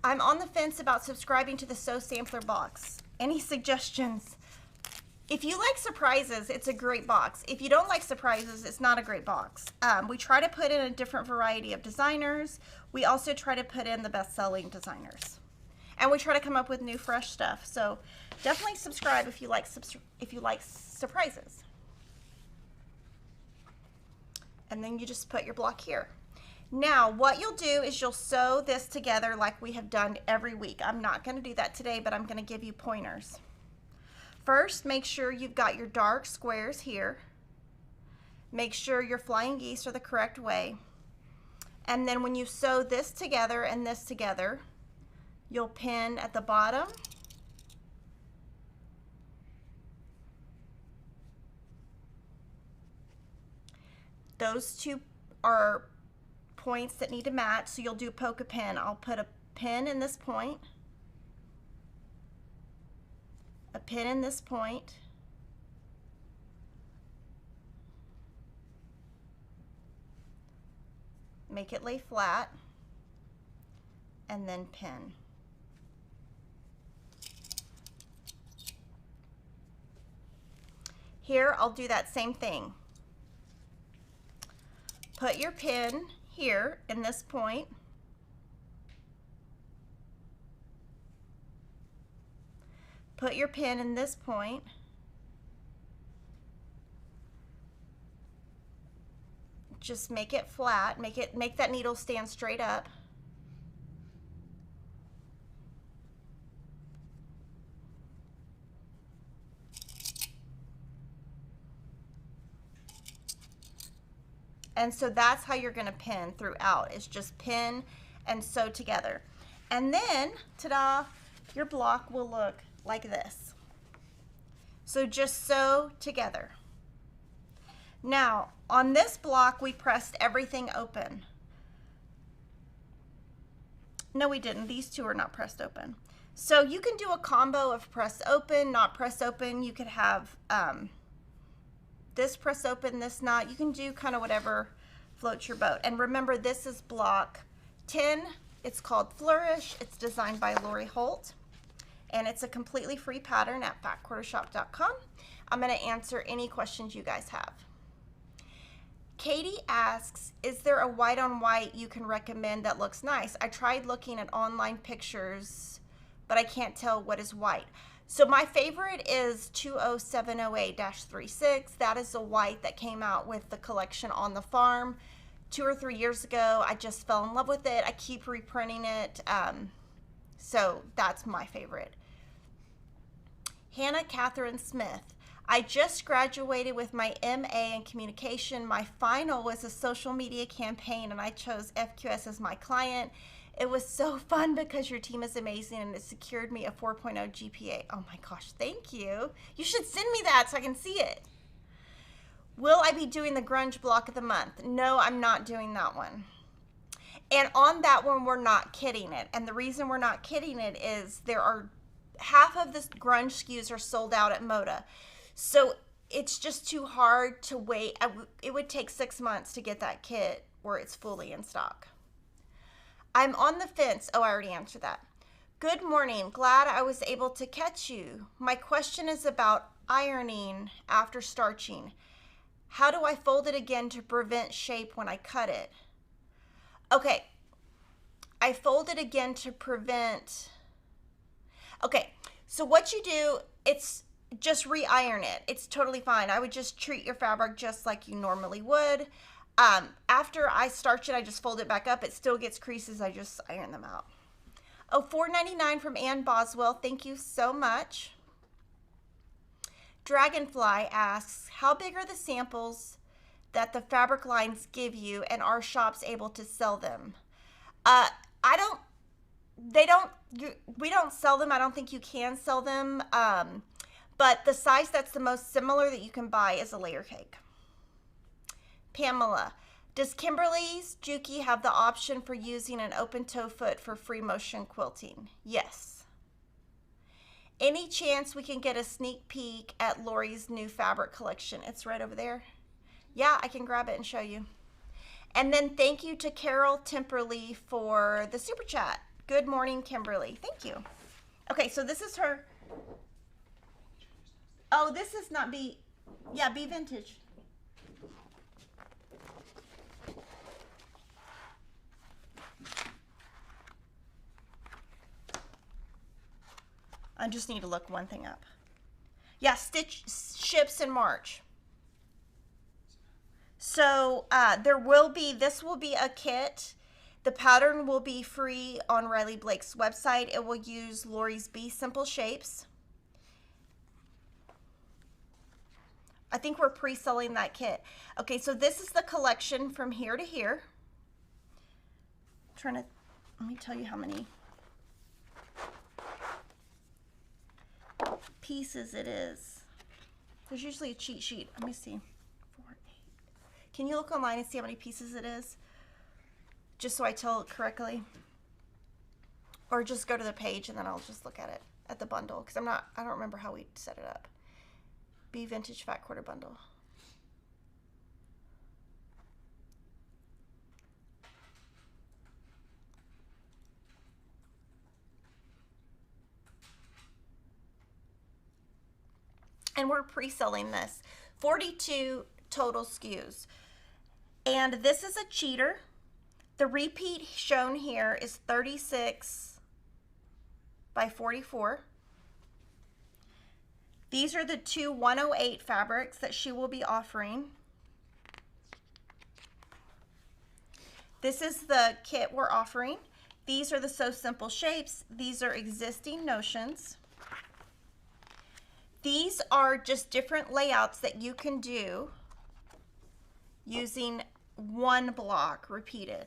I'm on the fence about subscribing to the Sew Sampler box. Any suggestions? If you like surprises, it's a great box. If you don't like surprises, it's not a great box. We try to put in a different variety of designers. We also try to put in the best-selling designers. And we try to come up with new, fresh stuff. So definitely subscribe if you like surprises. And then you just put your block here. Now, what you'll do is you'll sew this together like we have done every week. I'm not going to do that today, but I'm going to give you pointers. First, make sure you've got your dark squares here. Make sure your flying geese are the correct way. And then when you sew this together and this together, you'll pin at the bottom. Those two are points that need to match, so you'll do poke a pin. I'll put a pin in this point, a pin in this point, make it lay flat, and then pin. Here, I'll do that same thing. Put your pin here in this point. Put your pin in this point. Just make it flat, make that needle stand straight up. And so that's how you're going to pin throughout. It's just pin and sew together. And then, ta-da, your block will look like this. So just sew together. Now, on this block, we pressed everything open. No, we didn't. These two are not pressed open. So you can do a combo of press open, not press open. You could have this press open, this not. You can do kind of whatever floats your boat. And remember, this is block 10. It's called Flourish. It's designed by Holt. And it's a completely free pattern at fatquartershop.com. I'm going to answer any questions you guys have. Katie asks, is there a white on white you can recommend that looks nice? I tried looking at online pictures, but I can't tell what is white. So my favorite is 20708-36. That is the white that came out with the collection On the Farm 2 or 3 years ago. I just fell in love with it. I keep reprinting it. So that's my favorite. Hannah Catherine Smith. I just graduated with my MA in communication. My final was a social media campaign and I chose FQS as my client. It was so fun because your team is amazing and it secured me a 4.0 GPA. Oh my gosh, thank you. You should send me that so I can see it. Will I be doing the grunge block of the month? No, I'm not doing that one. And on that one, we're not kidding it. And the reason we're not kidding it is there are half of the grunge SKUs are sold out at Moda. So it's just too hard to wait. It would take 6 months to get that kit where it's fully in stock. I'm on the fence. Oh, I already answered that. Good morning. Glad I was able to catch you. My question is about ironing after starching. How do I fold it again to prevent shape when I cut it? Okay. I fold it again to prevent. Okay. So what you do, it's just re-iron it. It's totally fine. I would just treat your fabric just like you normally would. After I starch it, I just fold it back up. It still gets creases. I just iron them out. Oh, $4.99 from Ann Boswell. Thank you so much. Dragonfly asks, how big are the samples that the fabric lines give you and our shop's able to sell them. We don't sell them. I don't think you can sell them. But the size that's the most similar that you can buy is a layer cake. Pamela, does Kimberly's Juki have the option for using an open toe foot for free motion quilting? Yes. Any chance we can get a sneak peek at Lori's new fabric collection? It's right over there. Yeah, I can grab it and show you. And then thank you to Carol Temperley for the super chat. Good morning, Kimberly. Thank you. Okay, so this is her. Oh, this is not B. Yeah, B Vintage. I just need to look one thing up. Yeah, Stitch ships in March. So this will be a kit. The pattern will be free on Riley Blake's website. It will use Lori's Be Simple Shapes. I think we're pre-selling that kit. Okay, so this is the collection from here to here. Let me tell you how many pieces it is. There's usually a cheat sheet. Let me see. 4, 8. Can you look online and see how many pieces it is? Just so I tell it correctly. Or just go to the page and then I'll just look at it at the bundle because I don't remember how we set it up. Be Vintage Fat Quarter Bundle. And we're pre-selling this. 42 total SKUs. And this is a cheater. The repeat shown here is 36 by 44. These are the two 108 fabrics that she will be offering. This is the kit we're offering. These are the So Simple Shapes. These are existing notions. These are just different layouts that you can do using one block repeated.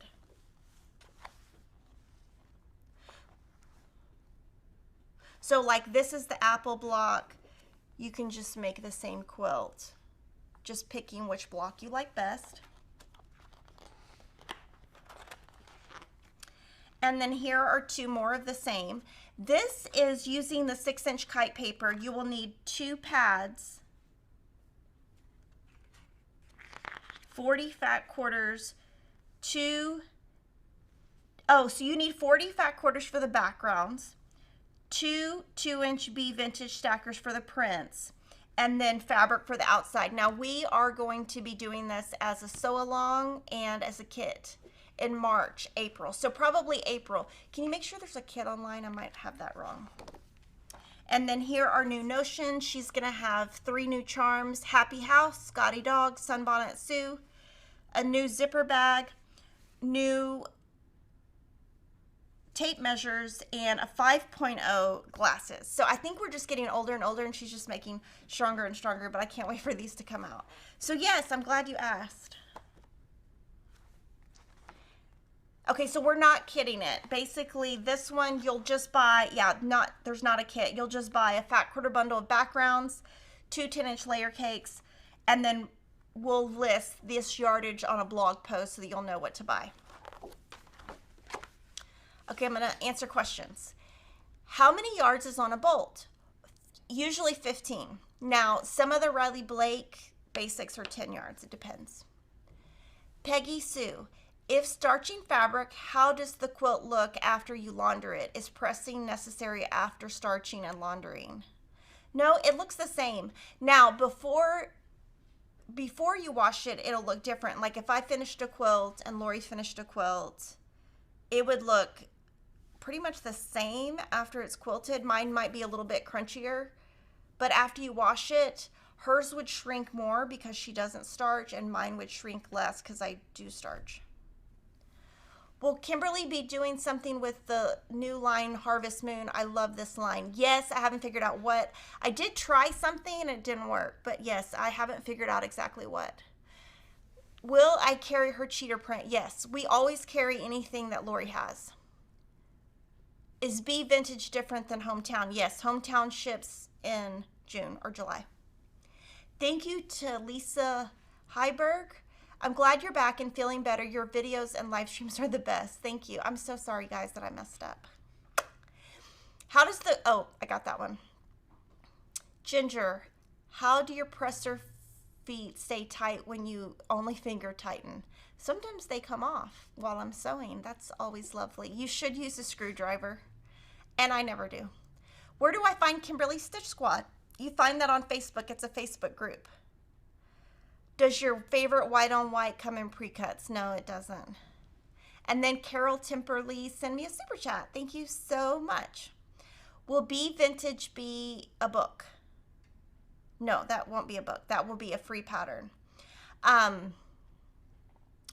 So like this is the apple block. You can just make the same quilt, just picking which block you like best. And then here are two more of the same. This is using the 6-inch kite paper. You will need 2 pads, 40 fat quarters, so you need 40 fat quarters for the backgrounds, 2 2-inch B Vintage stackers for the prints, and then fabric for the outside. Now we are going to be doing this as a sew along and as a kit in March, April. So probably April. Can you make sure there's a kit online? I might have that wrong. And then here are new notions. She's gonna have 3 new charms: Happy House, Scotty Dog, Sunbonnet Sue, a new zipper bag, new tape measures, and a 5.0 glasses. So I think we're just getting older and older and she's just making stronger and stronger, but I can't wait for these to come out. So yes, I'm glad you asked. Okay, so we're not kitting it. Basically, this one you'll just buy, there's not a kit. You'll just buy a fat quarter bundle of backgrounds, 2 10-inch layer cakes, and then we'll list this yardage on a blog post so that you'll know what to buy. Okay, I'm gonna answer questions. How many yards is on a bolt? Usually 15. Now, some of the Riley Blake basics are 10 yards, it depends. Peggy Sue, if starching fabric, how does the quilt look after you launder it? Is pressing necessary after starching and laundering? No, it looks the same. Now, before you wash it, it'll look different. Like if I finished a quilt and Lori finished a quilt, it would look pretty much the same after it's quilted. Mine might be a little bit crunchier, but after you wash it, hers would shrink more because she doesn't starch, and mine would shrink less because I do starch. Will Kimberly be doing something with the new line Harvest Moon? I love this line. Yes, I haven't figured out what. I did try something and it didn't work, but yes, I haven't figured out exactly what. Will I carry her cheater print? Yes, we always carry anything that Lori has. Is B Vintage different than Hometown? Yes, Hometown ships in June or July. Thank you to Lisa Heiberg. I'm glad you're back and feeling better. Your videos and live streams are the best. Thank you. I'm so sorry, guys, that I messed up. How does the, oh, I got that one. Ginger, how do your presser feet stay tight when you only finger tighten? Sometimes they come off while I'm sewing. That's always lovely. You should use a screwdriver, and I never do. Where do I find Kimberly Stitch Squad? You find that on Facebook. It's a Facebook group. Does your favorite white on white come in pre-cuts? No, it doesn't. And then Carol Timperley send me a super chat. Thank you so much. Will B Vintage be a book? No, that won't be a book. That will be a free pattern.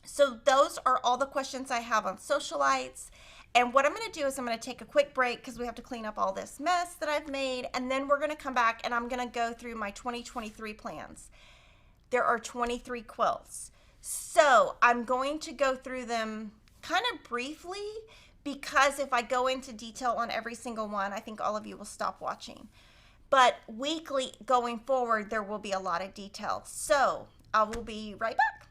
So those are all the questions I have on Sewcialites. And what I'm going to do is I'm going to take a quick break because we have to clean up all this mess that I've made. And then we're going to come back and I'm going to go through my 2023 plans. There are 23 quilts. So I'm going to go through them kind of briefly because if I go into detail on every single one, I think all of you will stop watching. But weekly going forward, there will be a lot of detail. So I will be right back.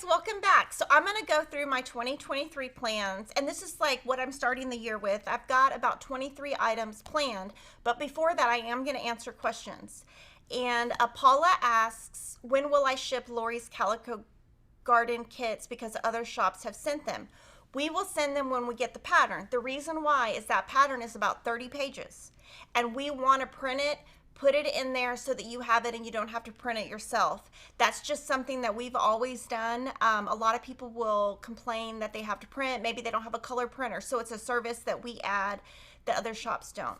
Welcome back. So I'm going to go through my 2023 plans, and this is like what I'm starting the year with. I've got about 23 items planned, but before that I am going to answer questions. And Paula asks, when will I ship Lori's Calico garden kits because other shops have sent them? We will send them when we get the pattern. The reason why is that pattern is about 30 pages, and we want to print it, put it in there so that you have it and you don't have to print it yourself. That's just something that we've always done. A lot of people will complain that they have to print. Maybe they don't have a color printer. So it's a service that we add that other shops don't.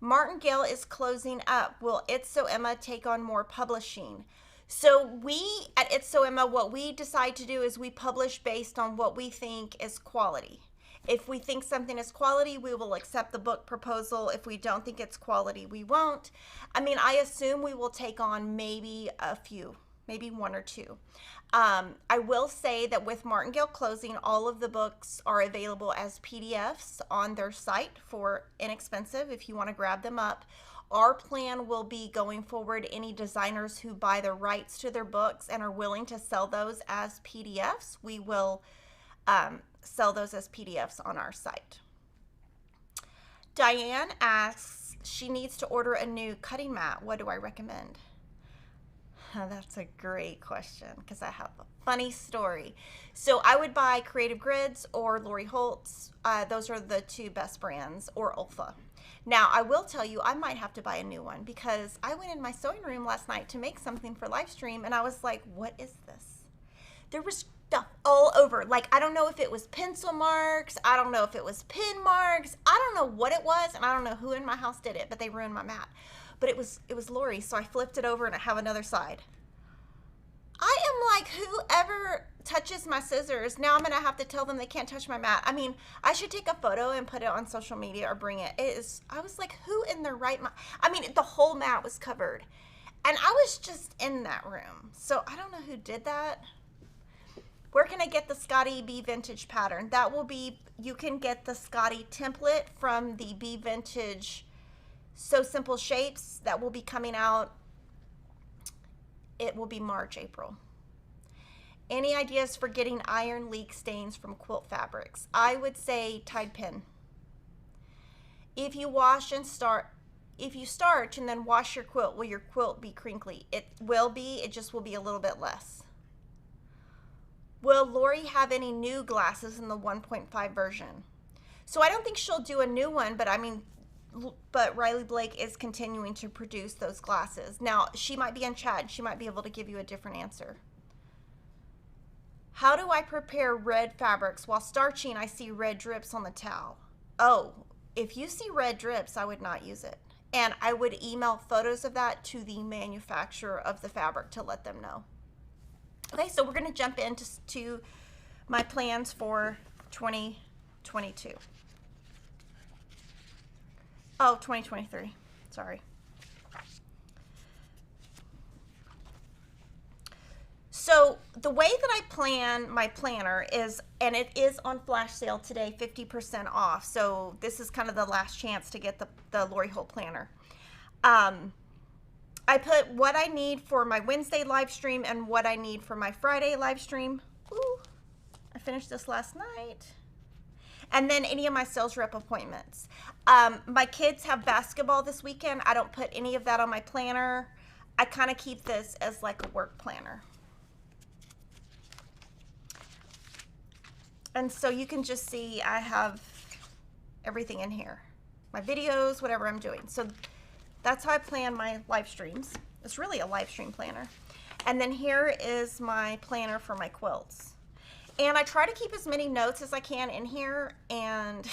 Martingale is closing up. Will It's So Emma take on more publishing? So we at It's So Emma, what we decide to do is we publish based on what we think is quality. If we think something is quality, we will accept the book proposal. If we don't think it's quality, we won't. I mean, I assume we will take on maybe a few, maybe one or two. I will say that with Martingale closing, all of the books are available as PDFs on their site for inexpensive if you want to grab them up. Our plan will be going forward, any designers who buy the rights to their books and are willing to sell those as PDFs, we will sell those as PDFs on our site. Diane asks, she needs to order a new cutting mat. What do I recommend? That's a great question because I have a funny story. So I would buy Creative Grids or Lori Holt's. Those are the two best brands, or Ulfa. Now, I will tell you, I might have to buy a new one because I went in my sewing room last night to make something for live stream and I was like, what is this? There was stuff all over. Like, I don't know if it was pencil marks. I don't know if it was pin marks. I don't know what it was, and I don't know who in my house did it, but they ruined my mat. But it was Lori, so I flipped it over and I have another side. I am like, whoever touches my scissors, now I'm going to have to tell them they can't touch my mat. I mean, I should take a photo and put it on social media or bring it. I was like, who in their right mind? I mean, the whole mat was covered. And I was just in that room. So I don't know who did that. Where can I get the Scotty B Vintage pattern? That will be, you can get the Scotty template from the B Vintage So Simple Shapes. That will be coming out. It will be March, April. Any ideas for getting iron leak stains from quilt fabrics? I would say Tide Pin. If you wash and if you starch and then wash your quilt, will your quilt be crinkly? It will be, it just will be a little bit less. Will Lori have any new glasses in the 1.5 version? So I don't think she'll do a new one, but I mean, but Riley Blake is continuing to produce those glasses. Now, she might be in chat. She might be able to give you a different answer. How do I prepare red fabrics? While starching, I see red drips on the towel. Oh, if you see red drips, I would not use it. And I would email photos of that to the manufacturer of the fabric to let them know. Okay, so we're going to jump into my plans for 2022. Oh, 2023. Sorry. So the way that I plan my planner is, and it is on flash sale today, 50% off. So this is kind of the last chance to get the Lori Holt planner. I put what I need for my Wednesday live stream and what I need for my Friday live stream. Ooh, I finished this last night. And then any of my sales rep appointments. My kids have basketball this weekend. I don't put any of that on my planner. I kind of keep this as like a work planner. And so you can just see I have everything in here. My videos, whatever I'm doing. So that's how I plan my live streams. It's really a live stream planner. And then here is my planner for my quilts. And I try to keep as many notes as I can in here, and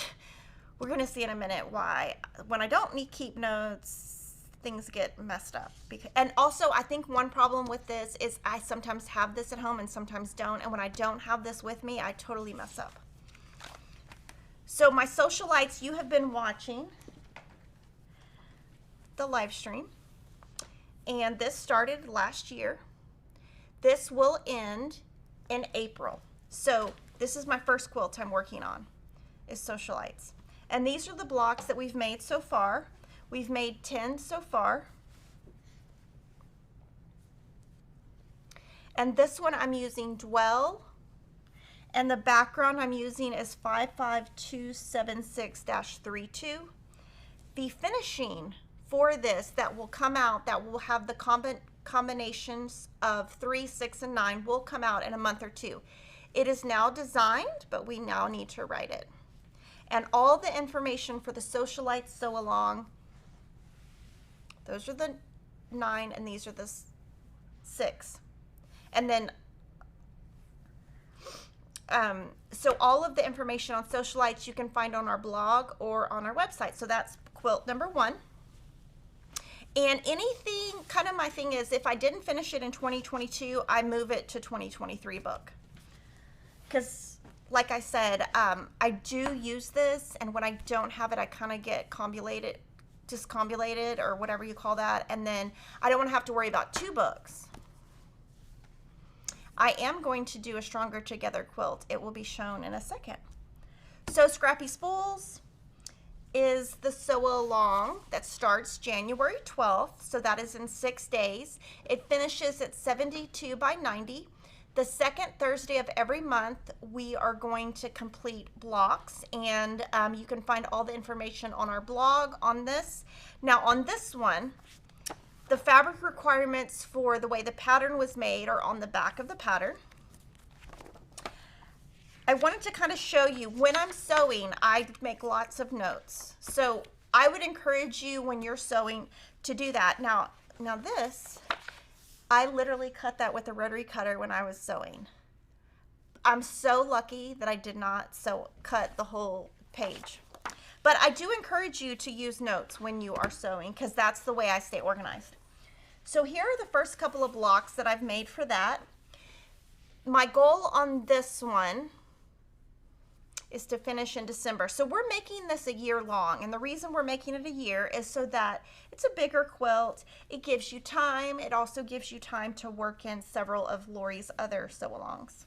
we're going to see in a minute why. When I don't keep notes, things get messed up. And also, I think one problem with this is I sometimes have this at home and sometimes don't, and when I don't have this with me, I totally mess up. So my Sewcialites, you have been watching the live stream, and this started last year. This will end in April. So this is my first quilt I'm working on, is Sewcialites. And these are the blocks that we've made so far. We've made 10 so far. And this one I'm using Dwell. And the background I'm using is 55276-32. The finishing for this that will come out, that will have the combinations of 3, 6, and 9 will come out in a month or two. It is now designed, but we now need to write it. And all the information for the Sewcialites Sew Along, those are the 9 and these are the 6. And then, so all of the information on Sewcialites you can find on our blog or on our website. So that's quilt number 1. And anything, kind of my thing is, if I didn't finish it in 2022, I move it to 2023 book. Because like I said, I do use this, and when I don't have it, I kind of get discombobulated, or whatever you call that, and then I don't want to have to worry about 2 books. I am going to do a Stronger Together quilt. It will be shown in a second. So Scrappy Spools is the sew along that starts January 12th, so that is in 6 days. It finishes at 72 by 90. The second Thursday of every month, we are going to complete blocks, and you can find all the information on our blog on this. Now on this one, the fabric requirements for the way the pattern was made are on the back of the pattern. I wanted to kind of show you, when I'm sewing, I make lots of notes. So I would encourage you when you're sewing to do that. Now this, I literally cut that with a rotary cutter when I was sewing. I'm so lucky that I did not cut the whole page. But I do encourage you to use notes when you are sewing, because that's the way I stay organized. So here are the first couple of blocks that I've made for that. My goal on this one is to finish in December. So we're making this a year long, and the reason we're making it a year is so that it's a bigger quilt. It gives you time. It also gives you time to work in several of Lori's other sew-alongs.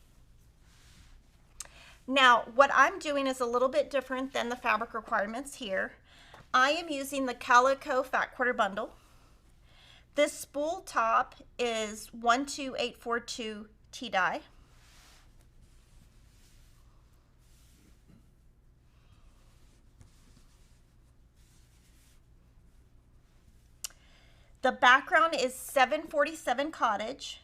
Now, what I'm doing is a little bit different than the fabric requirements here. I am using the Calico Fat Quarter Bundle. This spool top is 12842 T-dye. The background is 747 Cottage.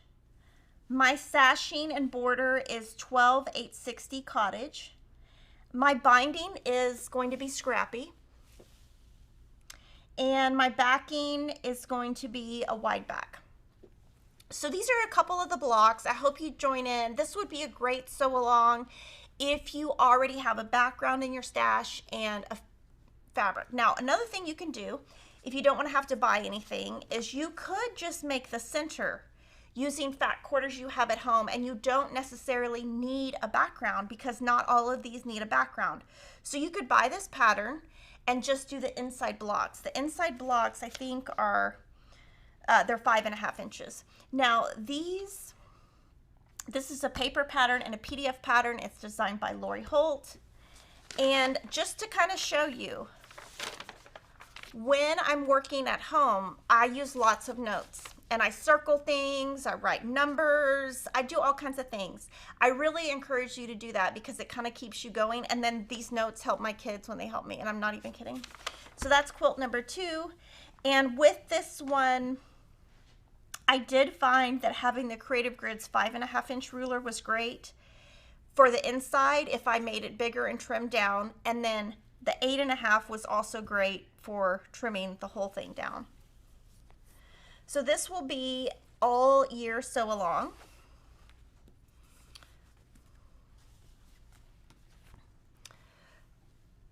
My sashing and border is 12860 Cottage. My binding is going to be Scrappy. And my backing is going to be a wide back. So these are a couple of the blocks. I hope you join in. This would be a great sew along if you already have a background in your stash and a fabric. Now, another thing you can do, if you don't want to have to buy anything, is you could just make the center using fat quarters you have at home, and you don't necessarily need a background because not all of these need a background. So you could buy this pattern and just do the inside blocks. The inside blocks, I think, are, they're 5.5 inches. Now this is a paper pattern and a PDF pattern. It's designed by Lori Holt. And just to kind of show you, when I'm working at home, I use lots of notes. And I circle things, I write numbers, I do all kinds of things. I really encourage you to do that because it kind of keeps you going. And then these notes help my kids when they help me, and I'm not even kidding. So that's quilt number 2. And with this one, I did find that having the Creative Grids 5.5 inch ruler was great for the inside if I made it bigger and trimmed down. And then the 8.5 was also great for trimming the whole thing down. So this will be all year sew along.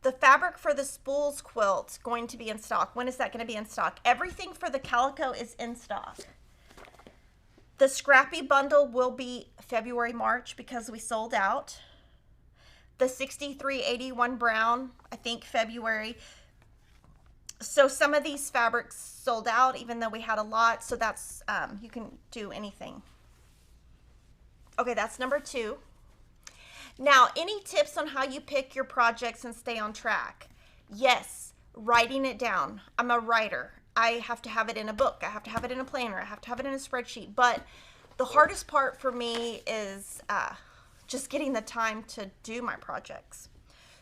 The fabric for the Spools quilt is going to be in stock. When is that going to be in stock? Everything for the Calico is in stock. The Scrappy bundle will be February, March because we sold out. The 6381 brown, I think February. So some of these fabrics sold out even though we had a lot, so that's, you can do anything. Okay, that's number 2. Now, any tips on how you pick your projects and stay on track? Yes, writing it down. I'm a writer. I have to have it in a book. I have to have it in a planner. I have to have it in a spreadsheet. But the hardest part for me is just getting the time to do my projects.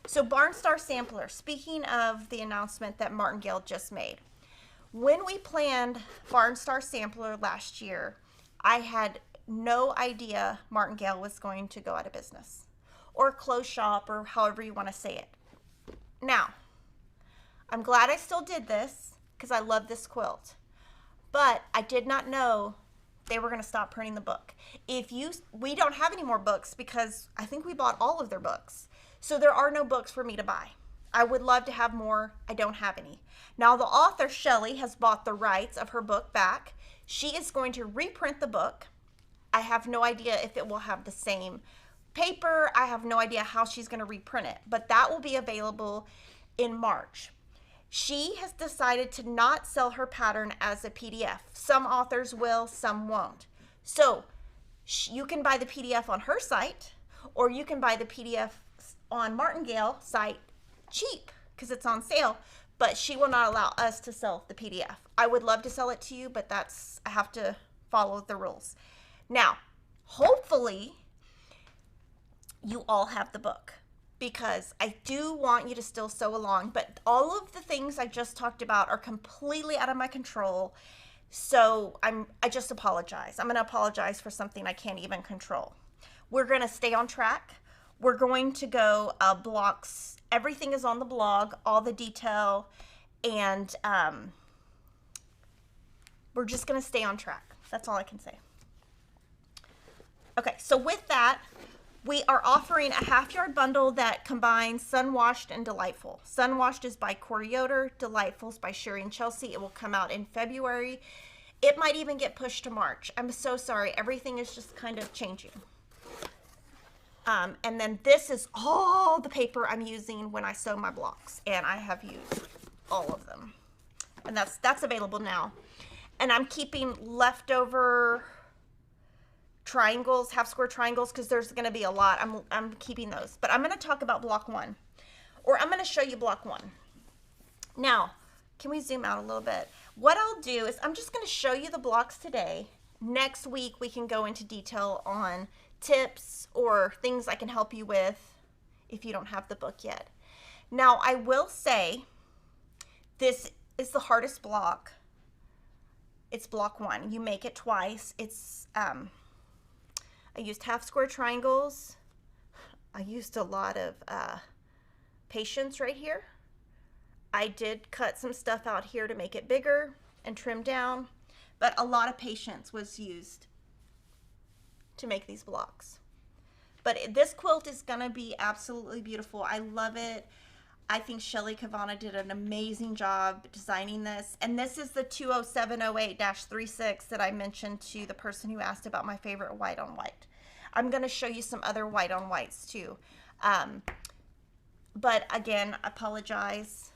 So Barnstar Sampler, speaking of the announcement that Martingale just made. When we planned Barnstar Sampler last year, I had no idea Martingale was going to go out of business or close shop or however you want to say it. Now, I'm glad I still did this because I love this quilt, but I did not know they were going to stop printing the book. We don't have any more books because I think we bought all of their books. So there are no books for me to buy. I would love to have more. I don't have any. Now the author, Shelley, has bought the rights of her book back. She is going to reprint the book. I have no idea if it will have the same paper. I have no idea how she's going to reprint it, but that will be available in March. She has decided to not sell her pattern as a PDF. Some authors will, some won't. So you can buy the PDF on her site, or you can buy the PDF on Martingale site cheap because it's on sale, but she will not allow us to sell the PDF. I would love to sell it to you, but I have to follow the rules. Now, hopefully you all have the book because I do want you to still sew along, but all of the things I just talked about are completely out of my control. So I just apologize. I'm going to apologize for something I can't even control. We're going to stay on track. We're going to go blocks. Everything is on the blog, all the detail, and we're just going to stay on track. That's all I can say. Okay, so with that, we are offering a half-yard bundle that combines Sun Washed and Delightful. Sun Washed is by Corey Yoder, Delightful is by Sherry and Chelsea. It will come out in February. It might even get pushed to March. I'm so sorry. Everything is just kind of changing. And then this is all the paper I'm using when I sew my blocks, and I have used all of them. And that's available now. And I'm keeping leftover triangles, half square triangles, because there's going to be a lot. I'm keeping those. But I'm going to talk about block 1, or I'm going to show you block 1. Now, can we zoom out a little bit? What I'll do is I'm just going to show you the blocks today. Next week we can go into detail on tips or things I can help you with if you don't have the book yet. Now, I will say this is the hardest block. It's block 1. You make it twice. It's I used half square triangles. I used a lot of patience right here. I did cut some stuff out here to make it bigger and trim down, but a lot of patience was used to make these blocks. But this quilt is gonna be absolutely beautiful. I love it. I think Shelly Kavana did an amazing job designing this. And this is the 20708-36 that I mentioned to the person who asked about my favorite white on white. I'm gonna show you some other white on whites too. But again, I apologize.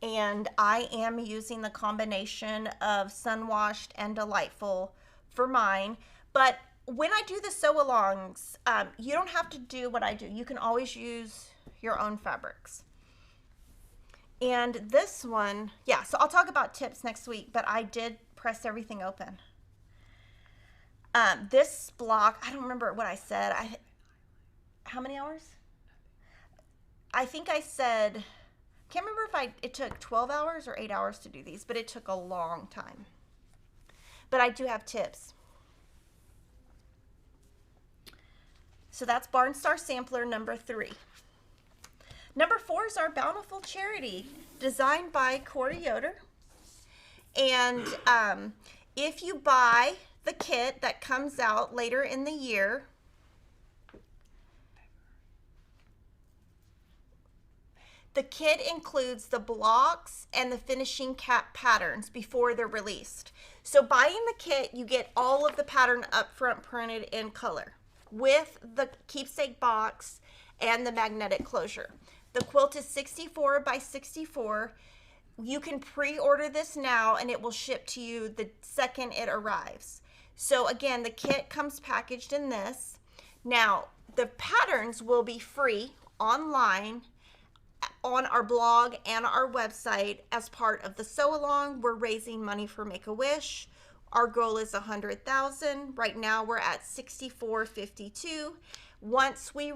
And I am using the combination of Sun Washed and Delightful for mine. But when I do the sew-alongs, you don't have to do what I do. You can always use your own fabrics. And this one, yeah, so I'll talk about tips next week, but I did press everything open. This block, I don't remember what I said. How many hours? I think I said... Can't remember if it took 12 hours or 8 hours to do these, but it took a long time. But I do have tips. So that's Barnstar Sampler number 3. Number 4 is our Bountiful Charity, designed by Corey Yoder. And if you buy the kit that comes out later in the year, the kit includes the blocks and the finishing cap patterns before they're released. So buying the kit, you get all of the pattern up front printed in color with the keepsake box and the magnetic closure. The quilt is 64 by 64. You can pre-order this now and it will ship to you the second it arrives. So again, the kit comes packaged in this. Now, the patterns will be free online on our blog and our website as part of the sew along. We're raising money for Make-A-Wish. Our goal is 100,000. Right now we're at 6452. Once we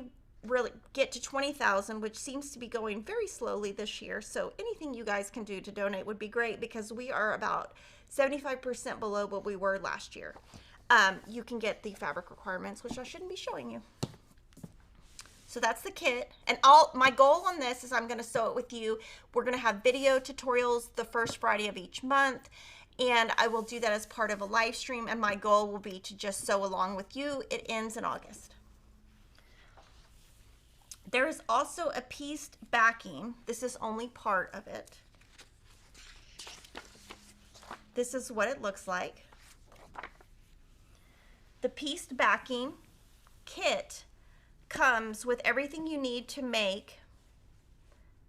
really get to 20,000, which seems to be going very slowly this year, so anything you guys can do to donate would be great, because we are about 75% below what we were last year. You can get the fabric requirements, which I shouldn't be showing you. So that's the kit, and my goal on this is I'm going to sew it with you. We're going to have video tutorials the first Friday of each month, and I will do that as part of a live stream, and my goal will be to just sew along with you. It ends in August. There is also a pieced backing. This is only part of it. This is what it looks like. The pieced backing kit comes with everything you need to make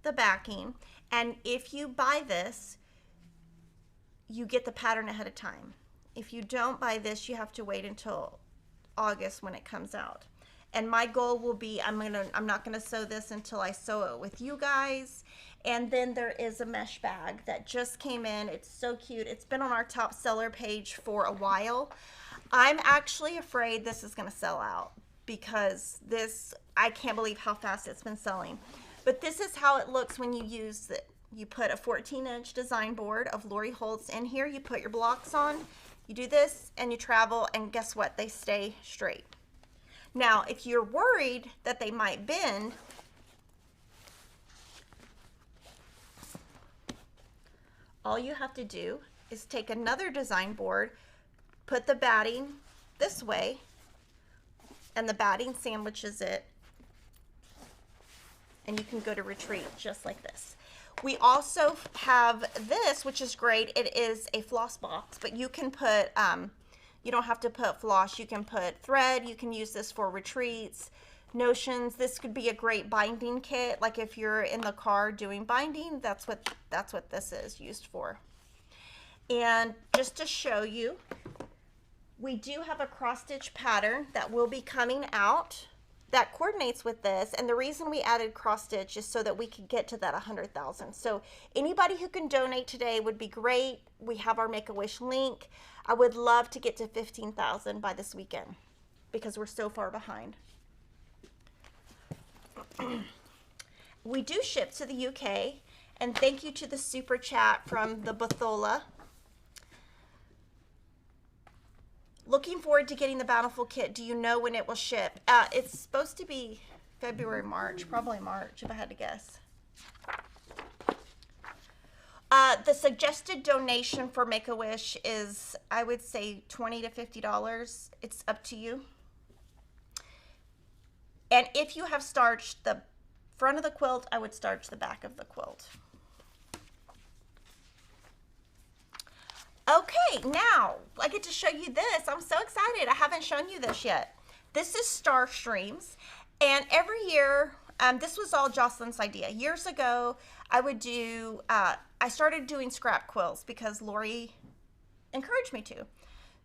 the backing, and if you buy this, you get the pattern ahead of time. If you don't buy this, you have to wait until August when it comes out. And my goal will be, I'm not gonna sew this until I sew it with you guys. And then there is a mesh bag that just came in. It's so cute. It's been on our top seller page for a while. I'm actually afraid this is gonna sell out, because this, I can't believe how fast it's been selling. But this is how it looks when you use it. You put a 14-inch design board of Lori Holt's in here. You put your blocks on, you do this, and you travel, and guess what? They stay straight. Now, if you're worried that they might bend, all you have to do is take another design board, put the batting this way, and the batting sandwiches it, and you can go to retreat just like this. We also have this, which is great. It is a floss box, but you can put, you don't have to put floss. You can put thread. You can use this for retreats, notions. This could be a great binding kit. Like if you're in the car doing binding, that's what this is used for. And just to show you, we do have a cross stitch pattern that will be coming out that coordinates with this, and the reason we added cross stitch is so that we could get to that 100,000. So anybody who can donate today would be great. We have our Make-A-Wish link. I would love to get to 15,000 by this weekend because we're so far behind. We do ship to the UK, and thank you to the super chat from the Bathola. Looking forward to getting the Bountiful kit. Do you know when it will ship? It's supposed to be February, March, probably March if I had to guess. The suggested donation for Make-A-Wish is, I would say, $20 to $50. It's up to you. And if you have starched the front of the quilt, I would starch the back of the quilt. Okay, now I get to show you this. I'm so excited. I haven't shown you this yet. This is Star Streams, and every year, this was all Jocelyn's idea. Years ago, I would do, I started doing scrap quilts because Lori encouraged me to.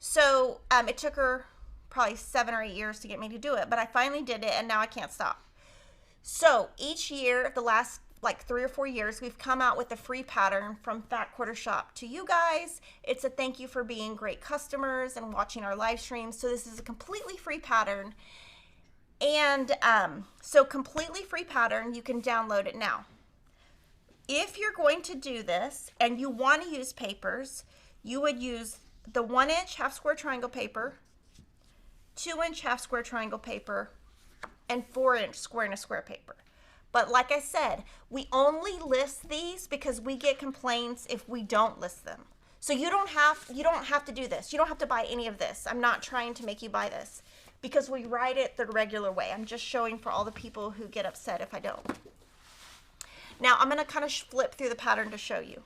So it took her probably 7 or 8 years to get me to do it, but I finally did it, and now I can't stop. So each year, the last like 3 or 4 years, we've come out with a free pattern from Fat Quarter Shop to you guys. It's a thank you for being great customers and watching our live streams. So this is a completely free pattern. And so completely free pattern, you can download it now. If you're going to do this and you want to use papers, you would use the 1-inch half square triangle paper, 2-inch half square triangle paper, and 4-inch square and a square paper. But like I said, we only list these because we get complaints if we don't list them. So you don't have to do this. You don't have to buy any of this. I'm not trying to make you buy this because we write it the regular way. I'm just showing for all the people who get upset if I don't. Now I'm going to kind of flip through the pattern to show you.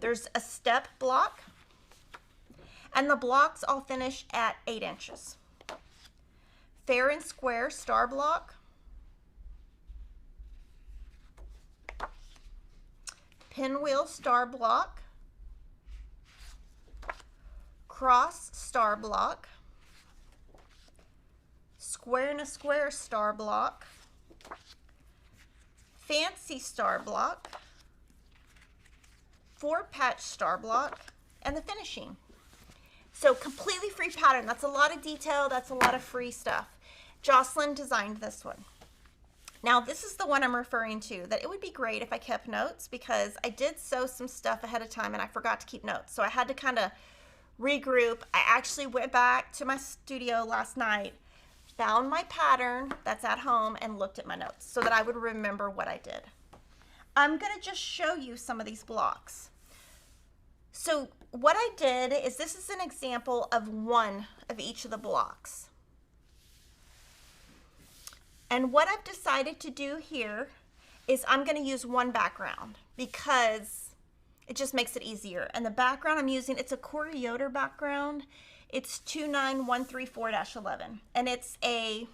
There's a step block, and the blocks all finish at 8 inches. Fair and square star block, pinwheel star block, cross star block, square and a square star block, fancy star block, 4-patch star block, and the finishing. So completely free pattern. That's a lot of detail. That's a lot of free stuff. Jocelyn designed this one. Now this is the one I'm referring to, that it would be great if I kept notes, because I did sew some stuff ahead of time and I forgot to keep notes. So I had to kind of regroup. I actually went back to my studio last night, found my pattern that's at home, and looked at my notes so that I would remember what I did. I'm going to just show you some of these blocks. So what I did is, this is an example of one of each of the blocks. And what I've decided to do here is I'm going to use one background because it just makes it easier. And the background I'm using, it's a Corey Yoder background. It's 29134-11, and it's a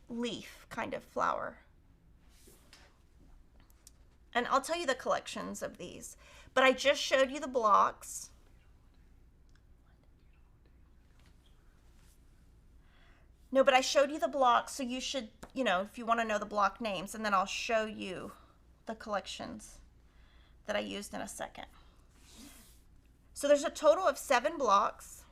leaf kind of flower. And I'll tell you the collections of these, but I just showed you the blocks. No, but I showed you the blocks, so you should, you know, if you want to know the block names, and then I'll show you the collections that I used in a second. So there's a total of 7 blocks.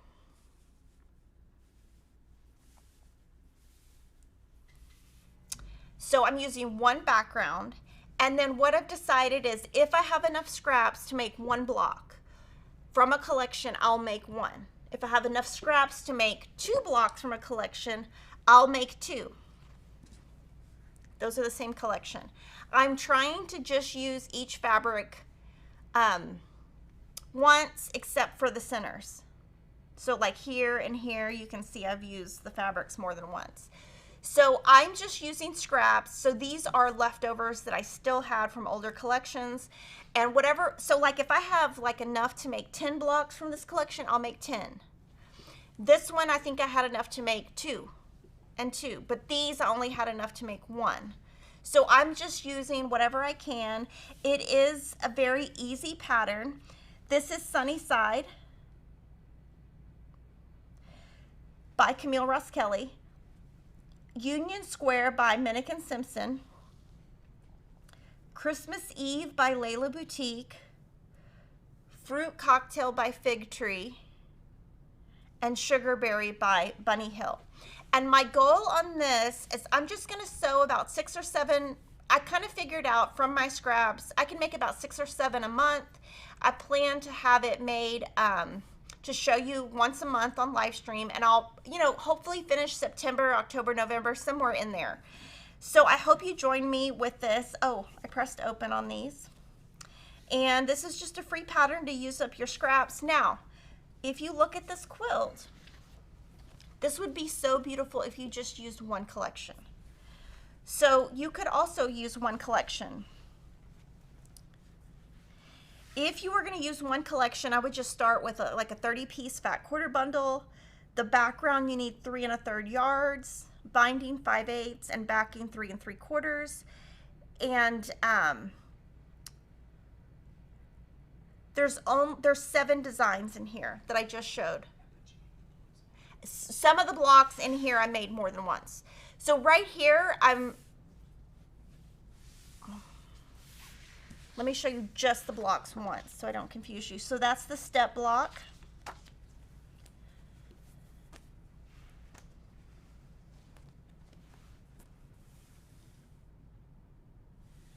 So I'm using one background, and then what I've decided is, if I have enough scraps to make one block from a collection, I'll make one. If I have enough scraps to make 2 blocks from a collection, I'll make 2. Those are the same collection. I'm trying to just use each fabric once, except for the centers. So like here and here, you can see I've used the fabrics more than once. So I'm just using scraps. So these are leftovers that I still had from older collections, and whatever. So like if I have like enough to make 10 blocks from this collection, I'll make 10. This one, I think I had enough to make 2 and 2, but these I only had enough to make 1. So I'm just using whatever I can. It is a very easy pattern. This is Sunny Side by Camille Ross Kelly. Union Square by Minnick and Simpson. Christmas Eve by Layla Boutique. Fruit Cocktail by Fig Tree. And Sugarberry by Bunny Hill. And my goal on this is I'm just going to sew about 6 or 7. I kind of figured out from my scraps I can make about 6 or 7 a month. I plan to have it made to show you once a month on live stream, and I'll, you know, hopefully finish September, October, November, somewhere in there. So I hope you join me with this. Oh, I pressed open on these. And this is just a free pattern to use up your scraps. Now, if you look at this quilt, this would be so beautiful if you just used one collection. So you could also use one collection. If you were going to use one collection, I would just start with like a 30-piece fat quarter bundle. The background, you need 3 1/3 yards, binding 5/8, and backing 3 3/4. And there's 7 designs in here that I just showed. Some of the blocks in here I made more than once. So right here, let me show you just the blocks once so I don't confuse you. So that's the step block.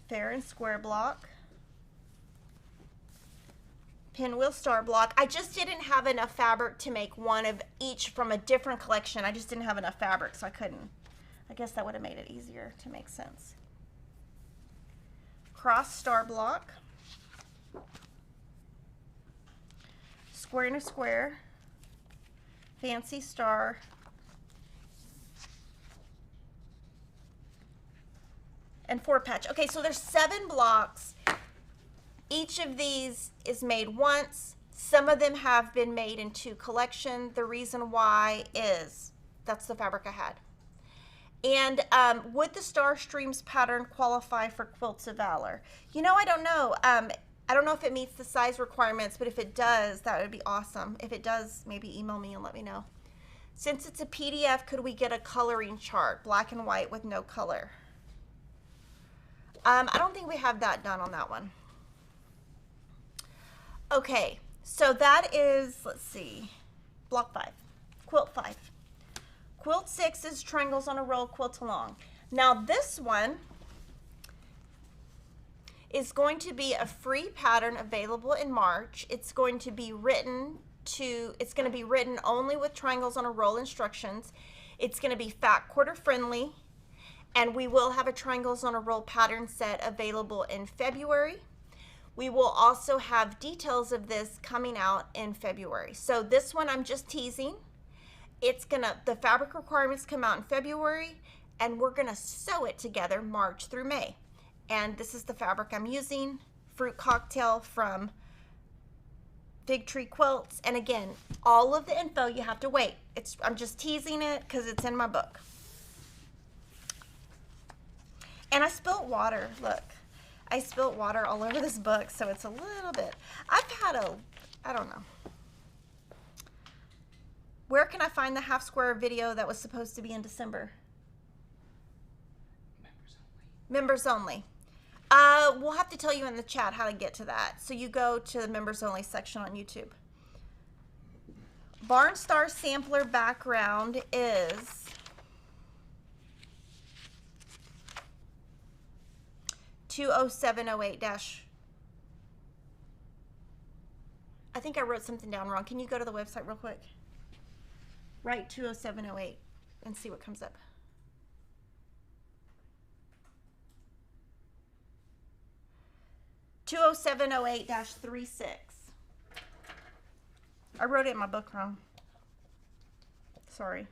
Fair and square block. Pinwheel star block. I just didn't have enough fabric to make one of each from a different collection. I just didn't have enough fabric, so I couldn't. I guess that would have made it easier to make sense. Cross star block. Square and a square. Fancy star. And 4-patch. Okay, so there's 7 blocks. Each of these is made once. Some of them have been made in 2 collections. The reason why is that's the fabric I had. And would the Star Streams pattern qualify for Quilts of Valor? You know, I don't know. I don't know if it meets the size requirements, but if it does, that would be awesome. If it does, maybe email me and let me know. Since it's a PDF, could we get a coloring chart, black and white with no color? I don't think we have that done on that one. Okay, so that is, let's see, block 5, quilt 5. Quilt 6 is triangles on a roll, quilt along. Now this one is going to be a free pattern available in March. It's going to be written only with triangles on a roll instructions. It's going to be fat quarter friendly, and we will have a triangles on a roll pattern set available in February. We will also have details of this coming out in February. So this one I'm just teasing. The fabric requirements come out in February, and we're gonna sew it together March through May. And this is the fabric I'm using, Fruit Cocktail from Fig Tree Quilts. And again, all of the info, you have to wait. I'm just teasing it because it's in my book. And I spilt water, look. I spilt water all over this book, so it's a little bit. I don't know. Where can I find the half square video that was supposed to be in December? Members only. We'll have to tell you in the chat how to get to that. So you go to the members only section on YouTube. Barn Star sampler background is 20708 dash. I think I wrote something down wrong. Can you go to the website real quick? Write 20708 and see what comes up. (20708-36). I wrote it in my book wrong. Sorry.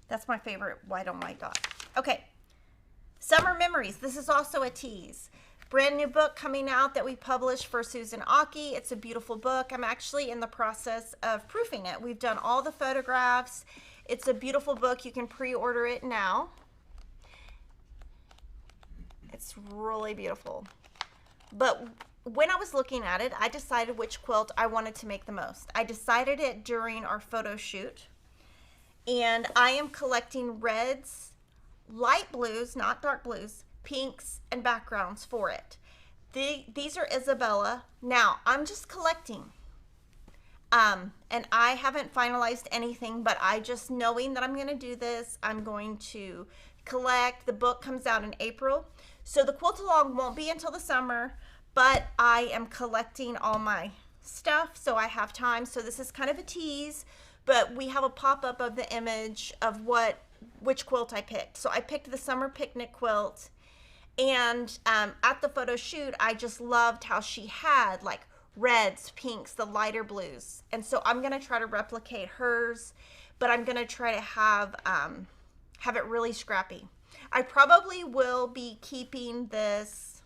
That's my favorite white on white dot. Okay. Summer Memories. This is also a tease. Brand new book coming out that we published for Susan Aki. It's a beautiful book. I'm actually in the process of proofing it. We've done all the photographs. It's a beautiful book. You can pre-order it now. It's really beautiful. But when I was looking at it, I decided which quilt I wanted to make the most. I decided it during our photo shoot. And I am collecting reds, light blues, not dark blues, pinks, and backgrounds for it. These are Isabella. Now, I'm just collecting. And I haven't finalized anything, but I just knowing that I'm going to do this, I'm going to collect. The book comes out in April. So the quilt along won't be until the summer, but I am collecting all my stuff, so I have time. So this is kind of a tease, but we have a pop-up of the image of which quilt I picked. So I picked the summer picnic quilt, and at the photo shoot, I just loved how she had like reds, pinks, the lighter blues. And so I'm gonna try to replicate hers, but I'm gonna try to have it really scrappy. I probably will be keeping this.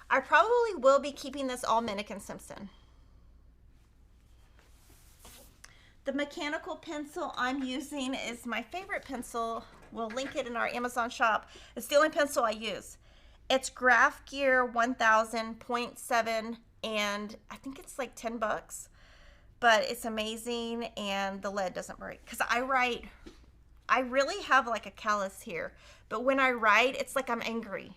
I probably will be keeping this all Minnick and Simpson. The mechanical pencil I'm using is my favorite pencil. We'll link it in our Amazon shop. It's the only pencil I use. It's Graph Gear 1000.7, and I think it's like 10 bucks, but it's amazing, and the lead doesn't break. Because I really have like a callus here, but when I write, it's like I'm angry.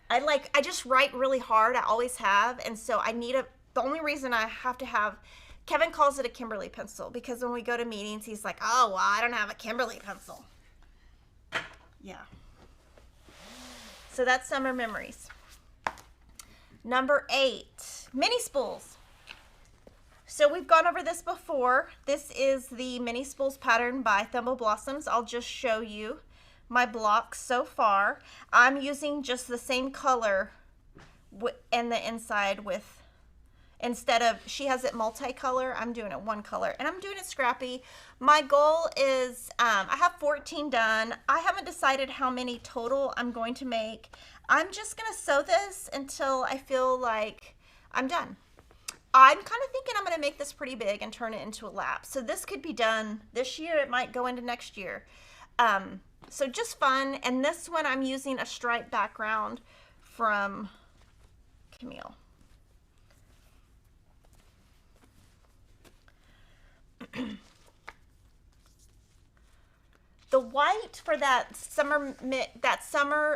I just write really hard. I always have, and so the only reason I have to have, Kevin calls it a Kimberly pencil, because when we go to meetings, he's like, oh, well, I don't have a Kimberly pencil. Yeah. So that's Summer Memories. Number 8, mini spools. So we've gone over this before. This is the mini spools pattern by Thimble Blossoms. I'll just show you my blocks so far. I'm using just the same color in the inside with, instead of, she has it multicolor, I'm doing it one color, and I'm doing it scrappy. My goal is, I have 14 done. I haven't decided how many total I'm going to make. I'm just gonna sew this until I feel like I'm done. I'm kind of thinking I'm going to make this pretty big and turn it into a lap. So this could be done this year. It might go into next year. So just fun. And this one I'm using a stripe background from Camille. The white for that summer,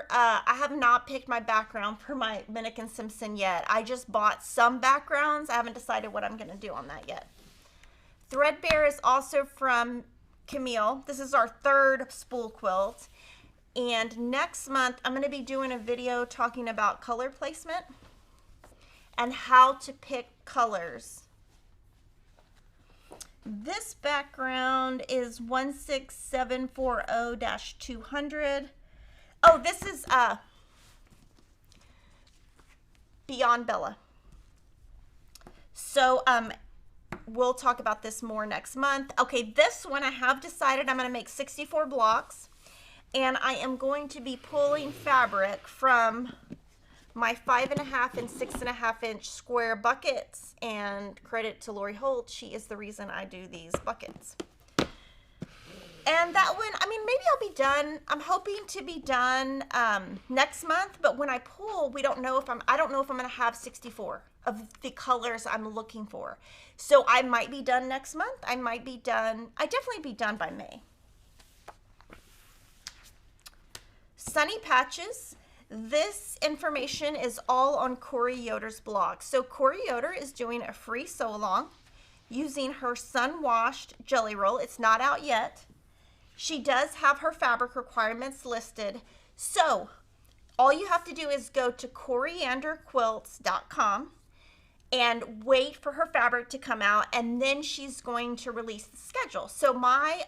I have not picked my background for my Minnick & Simpson yet. I just bought some backgrounds. I haven't decided what I'm going to do on that yet. Threadbare is also from Camille. This is our third spool quilt. And next month, I'm going to be doing a video talking about color placement and how to pick colors. This background is 16740-200. Oh, this is Beyond Bella. So we'll talk about this more next month. Okay, this one I have decided I'm going to make 64 blocks, and I am going to be pulling fabric from my 5.5 and 6.5 inch square buckets, and credit to Lori Holt, she is the reason I do these buckets. And that one, I mean, maybe I'll be done. I'm hoping to be done next month, but when I pull, I don't know if I'm going to have 64 of the colors I'm looking for. So I might be done next month. I definitely be done by May. Sunny Patches. This information is all on Corey Yoder's blog. So Corey Yoder is doing a free sew along using her sun-washed jelly roll. It's not out yet. She does have her fabric requirements listed. So all you have to do is go to corianderquilts.com and wait for her fabric to come out, and then she's going to release the schedule. So my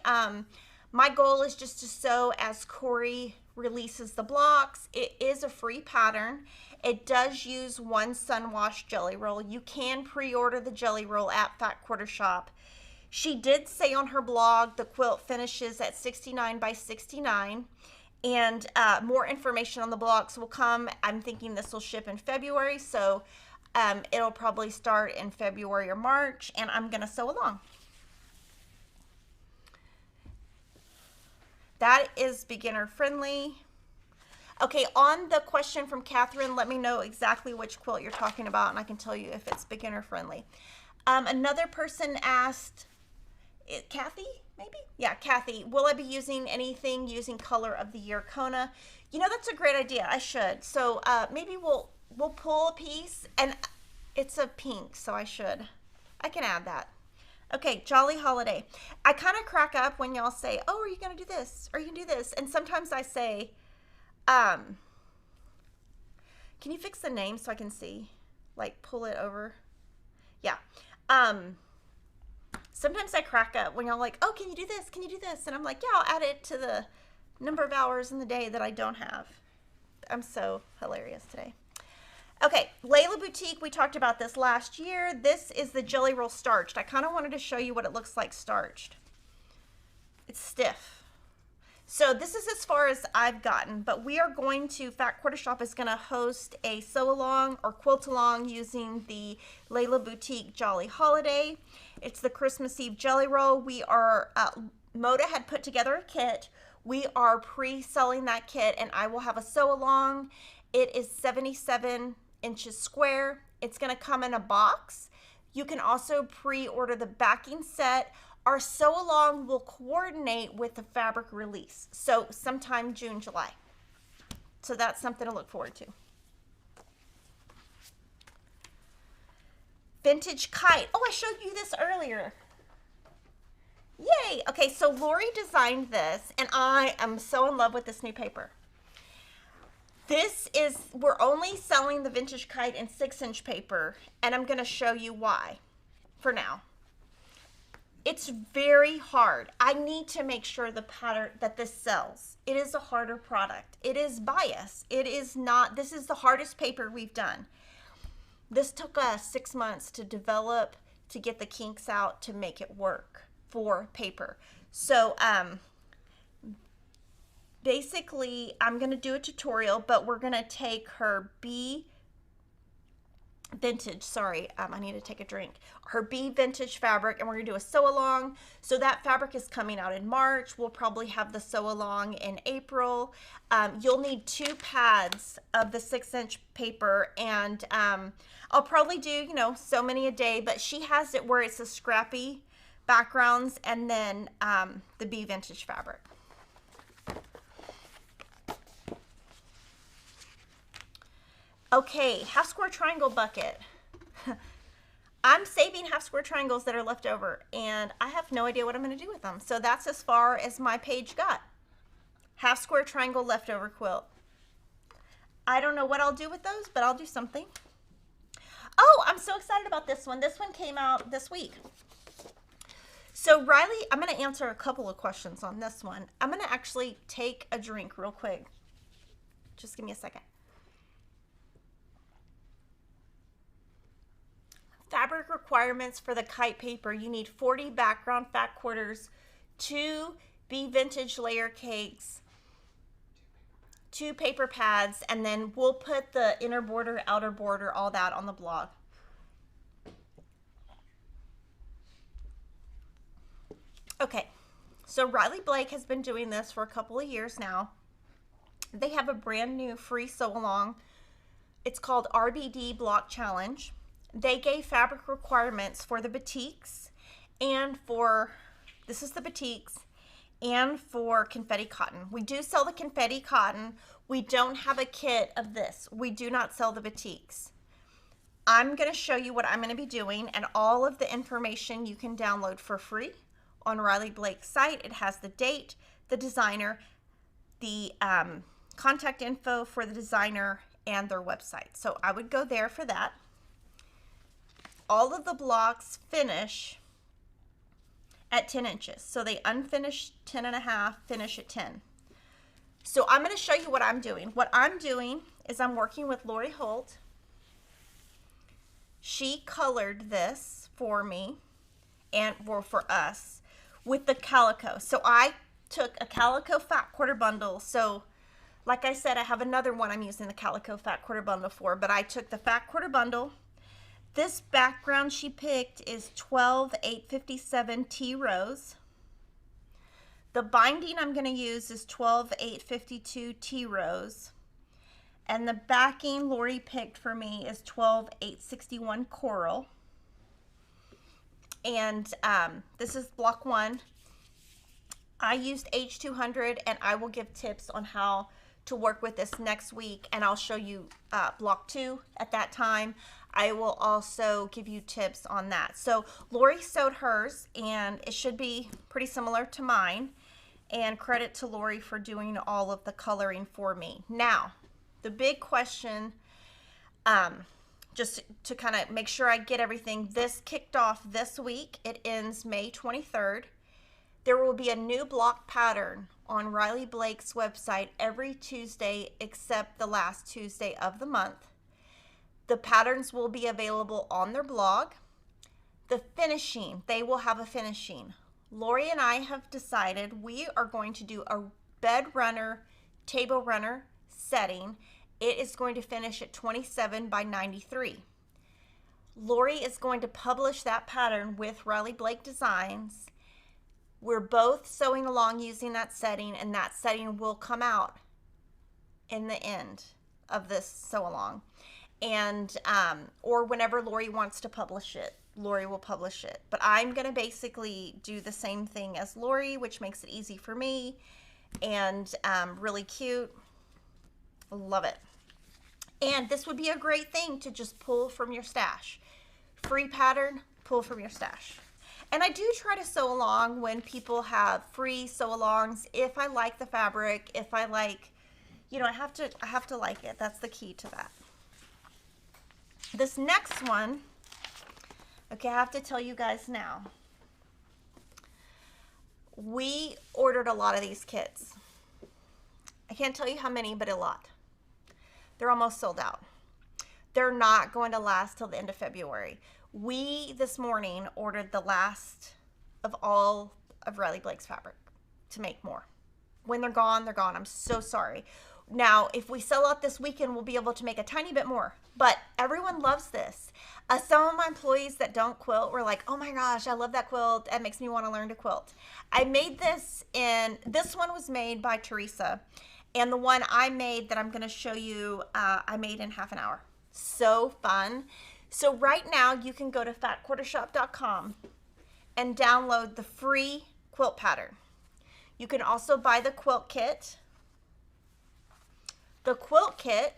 goal is just to sew as Corey releases the blocks. It is a free pattern. It does use one sun-washed jelly roll. You can pre-order the jelly roll at Fat Quarter Shop. She did say on her blog the quilt finishes at 69 by 69, and more information on the blocks will come. I'm thinking this will ship in February, so it'll probably start in February or March, and I'm gonna sew along. That is beginner friendly. Okay, on the question from Catherine, let me know exactly which quilt you're talking about, and I can tell you if it's beginner friendly. Another person asked, Kathy, maybe? Yeah, Kathy, will I be using anything using color of the year Kona? You know, that's a great idea. I should. So maybe we'll pull a piece, and it's a pink, so I can add that. Okay, Jolly Holiday. I kind of crack up when y'all say, oh, are you going to do this? Are you going to do this? And sometimes I say, can you fix the name so I can see? Like, pull it over. Yeah. Sometimes I crack up when y'all like, oh, can you do this? Can you do this? And I'm like, yeah, I'll add it to the number of hours in the day that I don't have. I'm so hilarious today. Okay, Layla Boutique, we talked about this last year. This is the jelly roll starched. I kind of wanted to show you what it looks like starched. It's stiff. So this is as far as I've gotten, but we are going to, Fat Quarter Shop is going to host a sew along or quilt along using the Layla Boutique Jolly Holiday. It's the Christmas Eve jelly roll. We are, Moda had put together a kit. We are pre-selling that kit, and I will have a sew along. It is 77 inches square. It's going to come in a box. You can also pre-order the backing set. Our sew along will coordinate with the fabric release, so sometime June, July. So that's something to look forward to. Vintage Kite. Oh, I showed you this earlier. Yay. Okay, so Lori designed this, and I am so in love with this new paper. This is, we're only selling the Vintage Kite in 6-inch paper, and I'm going to show you why for now. It's very hard. I need to make sure the pattern that this sells. It is a harder product. It is bias. It is not, this is the hardest paper we've done. This took us 6 months to develop, to get the kinks out, to make it work for paper. So, basically, I'm going to do a tutorial, but we're going to take her vintage, sorry, I need to take a drink. Her B vintage fabric, and we're gonna do a sew along. So that fabric is coming out in March. We'll probably have the sew along in April. You'll need 2 pads of the 6-inch paper, and I'll probably do, you know, so many a day, but she has it where it's a scrappy backgrounds and then the B vintage fabric. Okay, half square triangle bucket. I'm saving half square triangles that are left over, and I have no idea what I'm going to do with them. So that's as far as my page got. Half square triangle leftover quilt. I don't know what I'll do with those, but I'll do something. Oh, I'm so excited about this one. This one came out this week. So Riley, I'm going to answer a couple of questions on this one. I'm going to actually take a drink real quick. Just give me a second. Fabric requirements for the kite paper. You need 40 background fat quarters, 2 B vintage layer cakes, 2 paper pads, and then we'll put the inner border, outer border, all that on the blog. Okay, so Riley Blake has been doing this for a couple of years now. They have a brand new free sew along. It's called RBD Block Challenge. They gave fabric requirements for the batiks and for, this is the batiks, and for confetti cotton. We do sell the confetti cotton. We don't have a kit of this. We do not sell the batiks. I'm going to show you what I'm going to be doing, and all of the information you can download for free on Riley Blake's site. It has the date, the designer, the contact info for the designer, and their website. So I would go there for that. All of the blocks finish at 10 inches. So they unfinish 10.5, finish at 10. So I'm going to show you what I'm doing. What I'm doing is I'm working with Lori Holt. She colored this for me and for us with the Calico. So I took a Calico fat quarter bundle. So like I said, I have another one I'm using the Calico fat quarter bundle for, but I took the fat quarter bundle. This background she picked is 12/857 T rows. The binding I'm going to use is 12/852 T rows. And the backing Lori picked for me is 12/861 coral. And this is block 1. I used H200, and I will give tips on how to work with this next week, and I'll show you block 2 at that time. I will also give you tips on that. So Lori sewed hers, and it should be pretty similar to mine, and credit to Lori for doing all of the coloring for me. Now, the big question, just to kind of make sure I get everything, this kicked off this week. It ends May 23rd. There will be a new block pattern on Riley Blake's website every Tuesday except the last Tuesday of the month. The patterns will be available on their blog. The finishing, they will have a finishing. Lori and I have decided we are going to do a bed runner, table runner setting. It is going to finish at 27 by 93. Lori is going to publish that pattern with Riley Blake Designs. We're both sewing along using that setting, and that setting will come out in the end of this sew along. And or whenever Lori wants to publish it, Lori will publish it. But I'm going to basically do the same thing as Lori, which makes it easy for me and really cute. Love it. And this would be a great thing to just pull from your stash. Free pattern, pull from your stash. And I do try to sew along when people have free sew alongs. If I like the fabric, if I like, you know, I have to like it. That's the key to that. This next one, okay, I have to tell you guys now. We ordered a lot of these kits. I can't tell you how many, but a lot. They're almost sold out. They're not going to last till the end of February. We, this morning, ordered the last of all of Riley Blake's fabric to make more. When they're gone, they're gone. I'm so sorry. Now, if we sell out this weekend, we'll be able to make a tiny bit more. But everyone loves this. Some of my employees that don't quilt were like, oh my gosh, I love that quilt. That makes me want to learn to quilt. I made this this one was made by Teresa. And the one I made that I'm going to show you, I made in half an hour. So fun. So right now you can go to fatquartershop.com and download the free quilt pattern. You can also buy the quilt kit. The quilt kit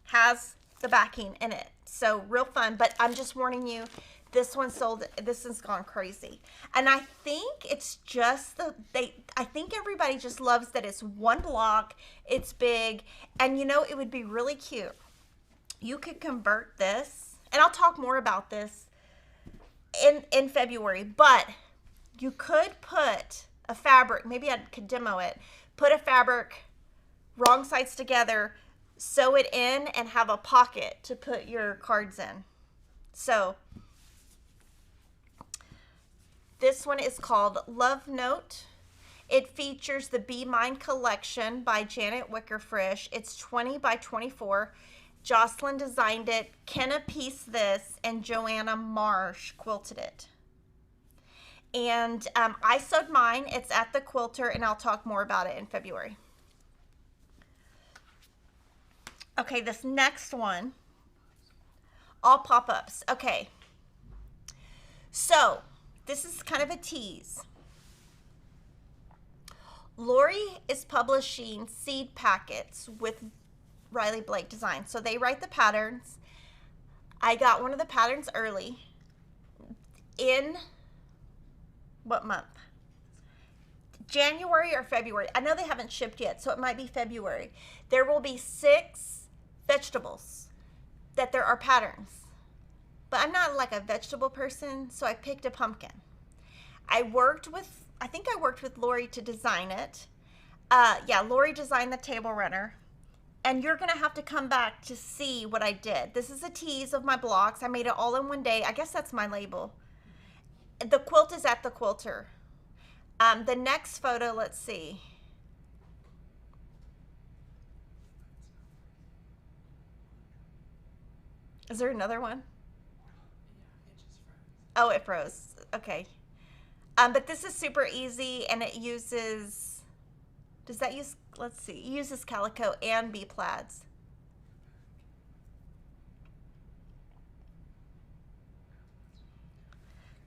has the backing in it. So real fun, but I'm just warning you, this one sold, this has gone crazy. And I think it's just I think everybody just loves that it's one block, it's big, and you know, it would be really cute. You could convert this, and I'll talk more about this in February, but you could put a fabric, maybe I could demo it, put a fabric wrong sides together, sew it in, and have a pocket to put your cards in. So this one is called Love Note. It features the Be Mine collection by Janet Wickerfrisch. It's 20 by 24. Jocelyn designed it, Kenna pieced this, and Joanna Marsh quilted it. And I sewed mine. It's at the quilter, and I'll talk more about it in February. Okay, this next one, all pop-ups. Okay, so this is kind of a tease. Lori is publishing seed packets with Riley Blake Design. So they write the patterns. I got one of the patterns early. In what month? January or February. I know they haven't shipped yet, so it might be February. There will be 6 vegetables that there are patterns. But I'm not like a vegetable person, so I picked a pumpkin. I think I worked with Lori to design it. Yeah, Lori designed the table runner. And you're going to have to come back to see what I did. This is a tease of my blocks. I made it all in one day. I guess that's my label. The quilt is at the quilter. The next photo, let's see. Is there another one? Oh, it froze. Okay. But this is super easy, and it uses, does that use, let's see, it uses Calico and B plaids.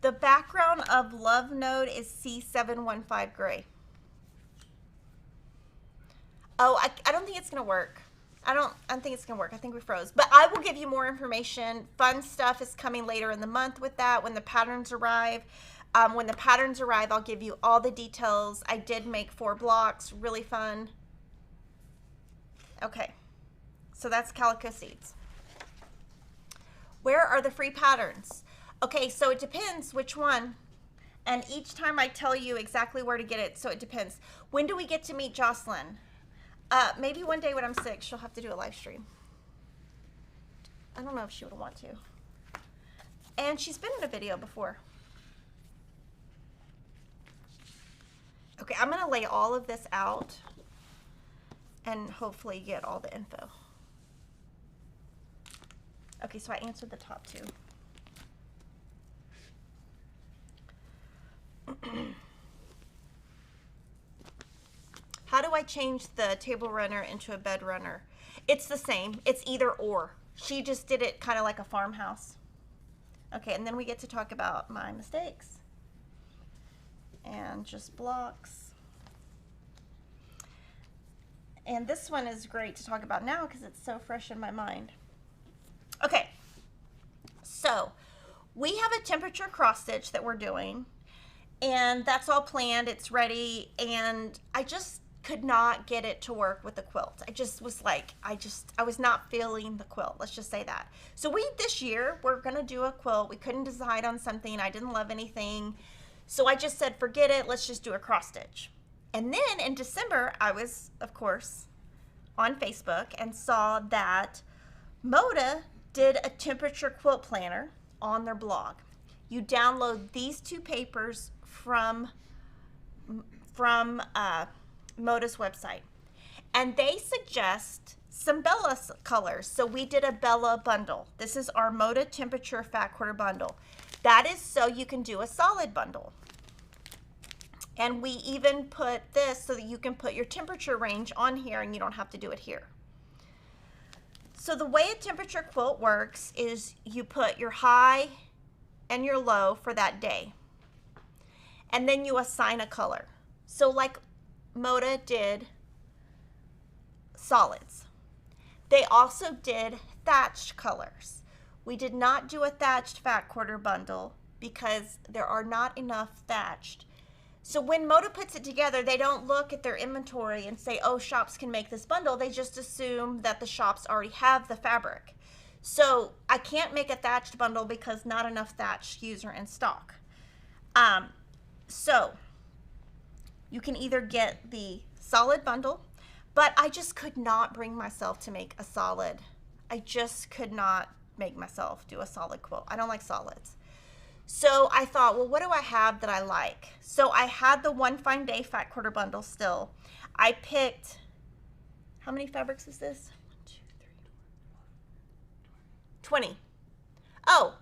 The background of Love Note is C715 gray. Oh, I don't think it's going to work. I don't think it's going to work. I think we froze. But I will give you more information. Fun stuff is coming later in the month with that when the patterns arrive. When the patterns arrive, I'll give you all the details. I did make 4 blocks. Really fun. Okay. So that's Calico Seeds. Where are the free patterns? Okay, so it depends which one. And each time I tell you exactly where to get it, so it depends. When do we get to meet Jocelyn? Maybe one day when I'm sick, she'll have to do a live stream. I don't know if she would want to. And she's been in a video before. Okay, I'm going to lay all of this out and hopefully get all the info. Okay, so I answered the top 2. How do I change the table runner into a bed runner? It's the same. It's either or. She just did it kind of like a farmhouse. Okay, and then we get to talk about my mistakes. And just blocks. And this one is great to talk about now because it's so fresh in my mind. Okay, so we have a temperature cross stitch that we're doing. And that's all planned. It's ready. And I just could not get it to work with the quilt. I just was like, I was not feeling the quilt. Let's just say that. So this year, we're going to do a quilt. We couldn't decide on something. I didn't love anything. So I just said, forget it. Let's just do a cross stitch. And then in December, I was, of course, on Facebook and saw that Moda did a temperature quilt planner on their blog. You download these 2 papers from Moda's website. And they suggest some Bella colors. So we did a Bella bundle. This is our Moda Temperature Fat Quarter Bundle. That is so you can do a solid bundle. And we even put this so that you can put your temperature range on here and you don't have to do it here. So the way a temperature quilt works is you put your high and your low for that day. And then you assign a color. So like Moda did solids. They also did thatched colors. We did not do a thatched fat quarter bundle because there are not enough thatched. So when Moda puts it together, they don't look at their inventory and say, oh, shops can make this bundle. They just assume that the shops already have the fabric. So I can't make a thatched bundle because not enough thatched SKUs are in stock. So you can either get the solid bundle, but I just could not bring myself to make a solid. I just could not make myself do a solid quilt. I don't like solids. So I thought, well, what do I have that I like? So I had the One Fine Day Fat Quarter Bundle still. I picked, how many fabrics is this? 1, 2, 3, 4, 20. Oh,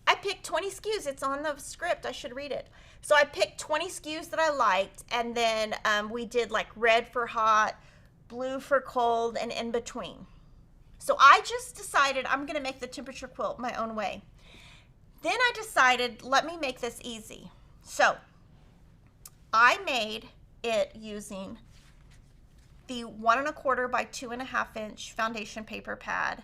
I picked 20 SKUs. It's on the script. I should read it. So I picked 20 SKUs that I liked, and then we did like red for hot, blue for cold, and in between. So I just decided I'm going to make the temperature quilt my own way. Then I decided, let me make this easy. So I made it using the 1 1/4 by 2.5 inch foundation paper pad.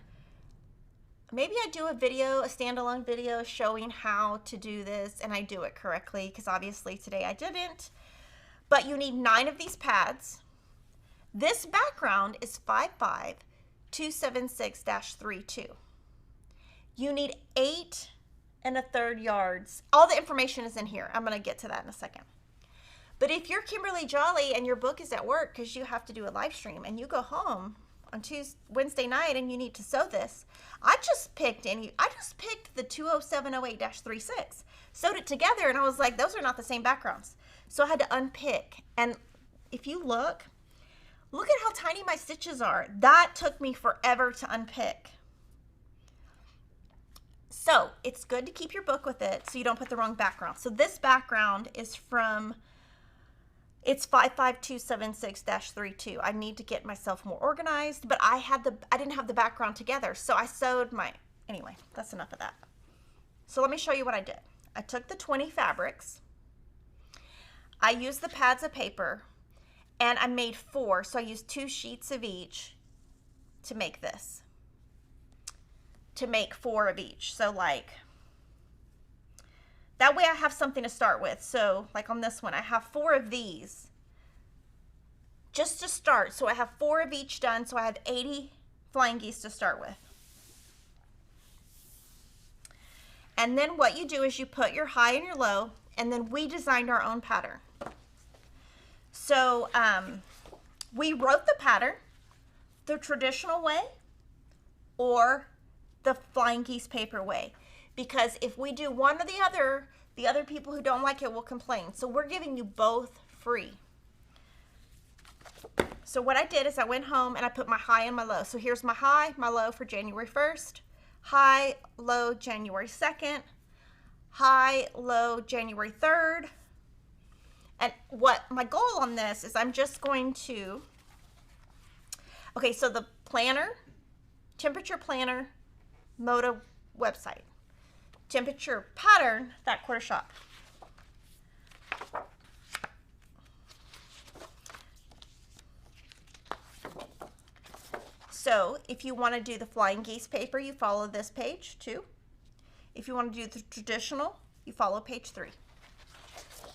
Maybe I do a video, a standalone video showing how to do this and I do it correctly, because obviously today I didn't. But you need 9 of these pads. This background is 55276-32. You need 8 1/3 yards. All the information is in here. I'm going to get to that in a second. But if you're Kimberly Jolly and your book is at work because you have to do a live stream and you go home on Wednesday night and you need to sew this, I just picked the 20708-36, sewed it together, and I was like, those are not the same backgrounds. So I had to unpick. And if you look at how tiny my stitches are. That took me forever to unpick. So it's good to keep your book with it so you don't put the wrong background. So this background is it's 55276-32. I need to get myself more organized, but I didn't have the background together. So I sewed anyway, that's enough of that. So let me show you what I did. I took the 20 fabrics. I used the pads of paper and I made 4. So I used 2 sheets of each to make this. To make 4 of each. So like, that way I have something to start with. So like on this one, I have 4 of these just to start. So I have 4 of each done. So I have 80 flying geese to start with. And then what you do is you put your high and your low, and then we designed our own pattern. So we wrote the pattern the traditional way or the flying geese paper way, because if we do one or the other people who don't like it will complain. So we're giving you both free. So what I did is I went home and I put my high and my low. So here's my high, my low for January 1st, high, low, January 2nd, high, low, January 3rd. And what my goal on this is I'm just going to, okay, so the planner, temperature planner, Moda website, temperature pattern, that quarter shop. So if you want to do the flying geese paper, you follow this page 2. If you want to do the traditional, you follow page 3.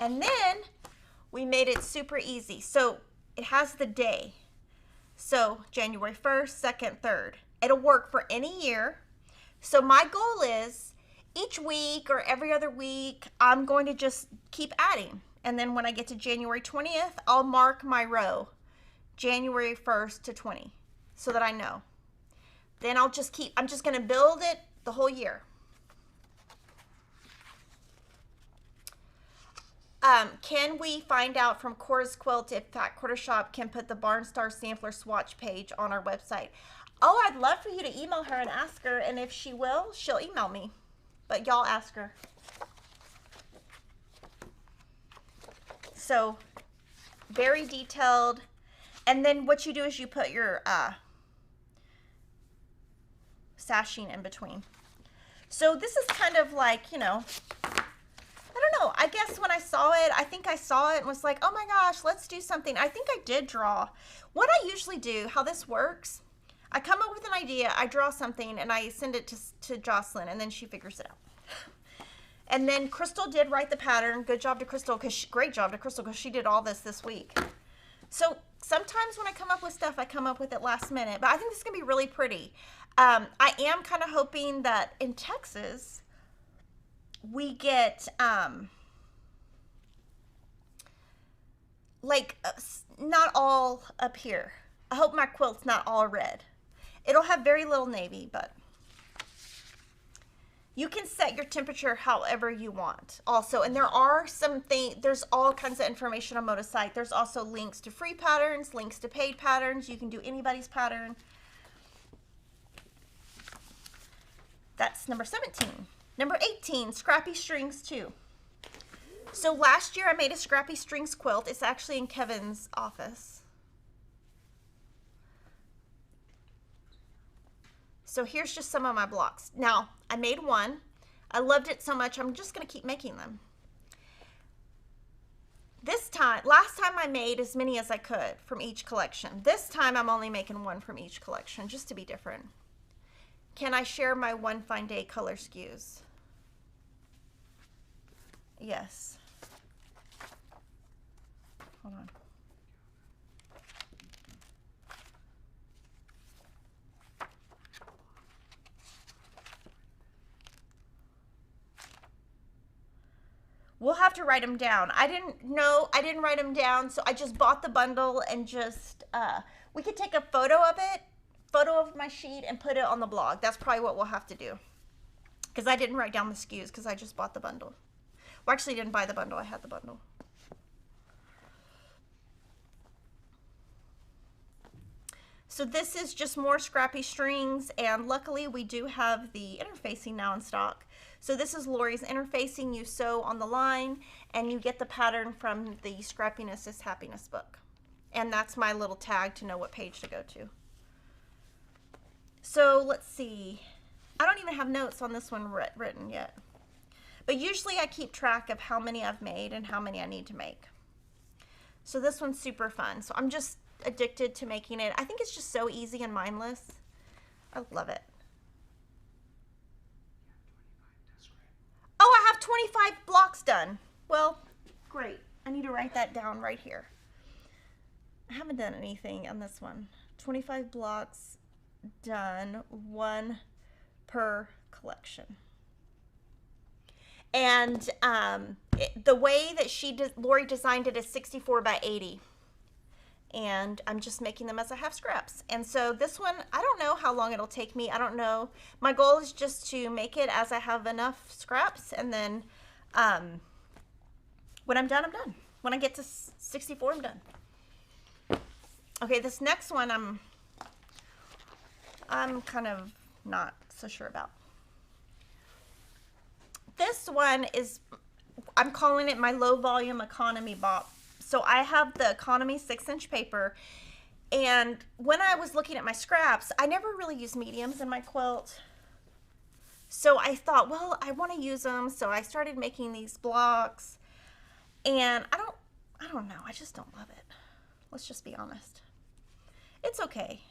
And then we made it super easy. So it has the day. So January 1st, 2nd, 3rd. It'll work for any year. So my goal is each week or every other week, I'm going to just keep adding. And then when I get to January 20th, I'll mark my row, January 1st to 20, so that I know. Then I'm just going to build it the whole year. can we find out from Cora's Quilt if that quarter shop can put the Barnstar sampler swatch page on our website? Oh, I'd love for you to email her and ask her, and if she will, she'll email me. But y'all ask her. So, very detailed. And then what you do is you put your sashing in between. So this is kind of like, you know, I don't know. I guess when I saw it, I think I saw it and was like, oh my gosh, let's do something. I think I did draw. What I usually do, how this works, I come up with an idea, I draw something, and I send it to Jocelyn, and then she figures it out. And then Crystal did write the pattern. Good job to Crystal, great job to Crystal, because she did all this week. So sometimes when I come up with stuff, I come up with it last minute, but I think this is going to be really pretty. I am kind of hoping that in Texas, we get, not all up here. I hope my quilt's not all red. It'll have very little navy, but you can set your temperature however you want also. And there are there's all kinds of information on Moda's site. There's also links to free patterns, links to paid patterns. You can do anybody's pattern. That's number 17. Number 18, Scrappy Strings 2. So last year I made a Scrappy Strings quilt. It's actually in Kevin's office. So here's just some of my blocks. Now, I made one. I loved it so much, I'm just going to keep making them. Last time I made as many as I could from each collection. This time I'm only making one from each collection, just to be different. Can I share my One Fine Day color SKUs? Yes. Hold on. We'll have to write them down. I didn't write them down, so I just bought the bundle and just, we could take a photo of my sheet and put it on the blog. That's probably what we'll have to do. Because I didn't write down the SKUs because I just bought the bundle. Well, actually didn't buy the bundle, I had the bundle. So this is just more Scrappy Strings, and luckily we do have the interfacing now in stock. So this is Lori's interfacing. You sew on the line and you get the pattern from the Scrappiness is Happiness book. And that's my little tag to know what page to go to. So let's see. I don't even have notes on this one written yet. But usually I keep track of how many I've made and how many I need to make. So this one's super fun. So I'm just addicted to making it. I think it's just so easy and mindless. I love it. Oh, I have 25 blocks done. Well, great. I need to write that down right here. I haven't done anything on this one. 25 blocks done, one per collection. And the way that Lori designed it is 64 by 80. And I'm just making them as I have scraps. And so this one, I don't know how long it'll take me. I don't know. My goal is just to make it as I have enough scraps. And then when I'm done, I'm done. When I get to 64, I'm done. Okay, this next one I'm kind of not so sure about. This one is, I'm calling it my low volume economy box. So I have the economy 6-inch paper, and when I was looking at my scraps, I never really use mediums in my quilt. So I thought, well, I want to use them. So I started making these blocks, and I don't know. I just don't love it. Let's just be honest. It's okay.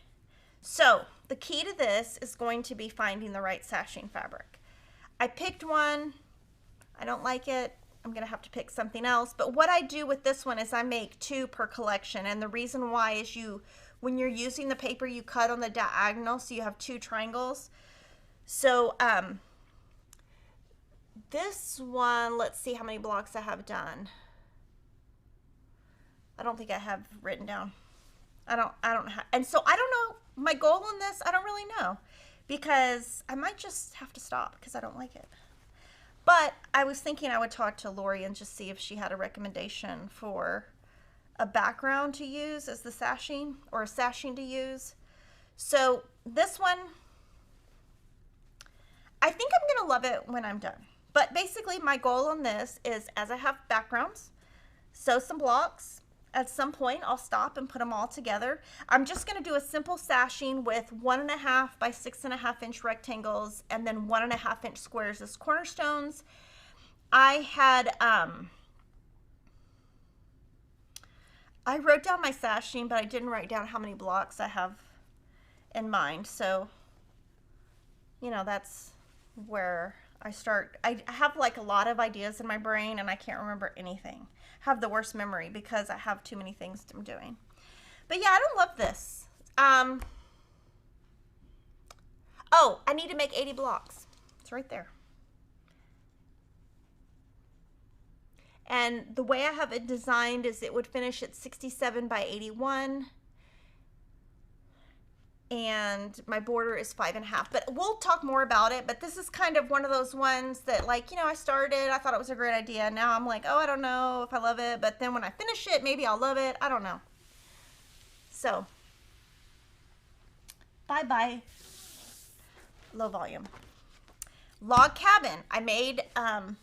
So the key to this is going to be finding the right sashing fabric. I picked one. I don't like it. I'm going to have to pick something else. But what I do with this one is I make 2 per collection. And the reason why is when you're using the paper, you cut on the diagonal, so you have 2 triangles. So this one, let's see how many blocks I have done. I don't think I have written down. I don't have, and so I don't know my goal in this. I don't really know, because I might just have to stop because I don't like it. But I was thinking I would talk to Lori and just see if she had a recommendation for a background to use as the sashing, or a sashing to use. So this one, I think I'm gonna love it when I'm done. But basically my goal on this is, as I have backgrounds, sew some blocks. At some point I'll stop and put them all together. I'm just gonna do a simple sashing with 1.5 by 6.5 inch rectangles and then 1.5 inch squares as cornerstones. I had, I wrote down my sashing, but I didn't write down how many blocks I have in mind. So, you know, that's where I start. I have like a lot of ideas in my brain and I can't remember anything. I have the worst memory because I have too many things I'm doing. But yeah, I don't love this. Oh, I need to make 80 blocks. It's right there. And the way I have it designed is it would finish at 67 by 81. And my border is 5.5, but we'll talk more about it. But this is kind of one of those ones that, like, you know, I thought it was a great idea. Now I'm like, oh, I don't know if I love it, but then when I finish it, maybe I'll love it. I don't know. So, bye-bye. Low volume. Log cabin. I made, oh,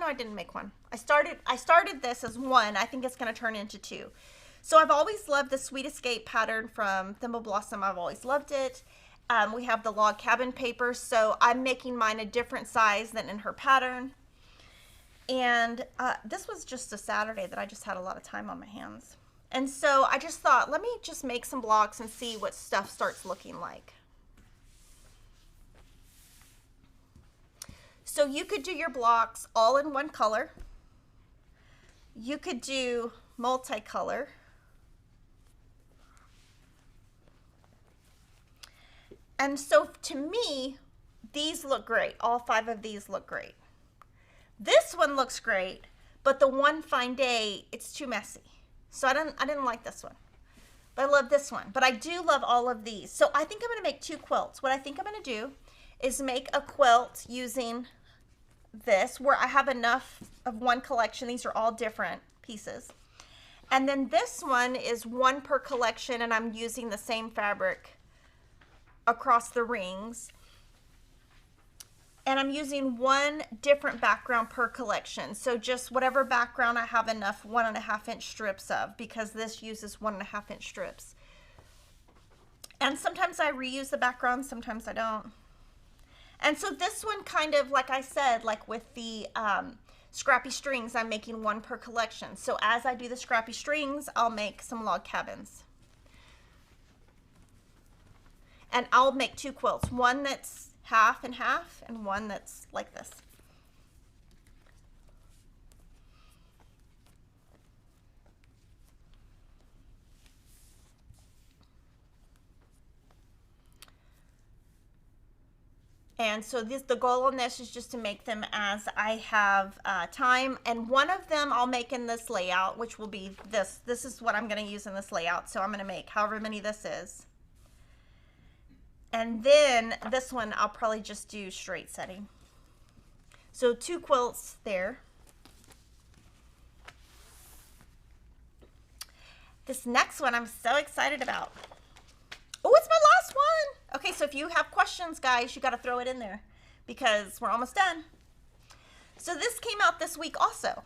no, I didn't make one. I started this as one. I think it's going to turn into two. So I've always loved the Sweet Escape pattern from Thimble Blossom. I've always loved it. We have the log cabin paper, so I'm making mine a different size than in her pattern. And this was just a Saturday that I just had a lot of time on my hands. And so I just thought, let me just make some blocks and see what stuff starts looking like. So you could do your blocks all in one color. You could do multicolor. And so to me, these look great. All 5 of these look great. This one looks great, but the One Fine Day, it's too messy. So I didn't like this one. But I love this one. But I do love all of these. So I think I'm going to make 2 quilts. What I think I'm going to do is make a quilt using this, where I have enough of one collection. These are all different pieces. And then this one is 1 per collection, and I'm using the same fabric across the rings, and I'm using 1 different background per collection. So just whatever background I have enough 1.5 inch strips of, because this uses 1.5 inch strips. And sometimes I reuse the background, sometimes I don't. And so this one kind of, like I said, like with the scrappy strings, I'm making 1 per collection. So as I do the scrappy strings, I'll make some log cabins. And I'll make 2 quilts, one that's half and half and one that's like this. And so the goal on this is just to make them as I have time. And one of them I'll make in this layout, which will be this. This is what I'm going to use in this layout. So I'm going to make however many this is. And then this one I'll probably just do straight setting. So 2 quilts there. This next one I'm so excited about. Oh, it's my last one. Okay, so if you have questions, guys, you got to throw it in there because we're almost done. So this came out this week also.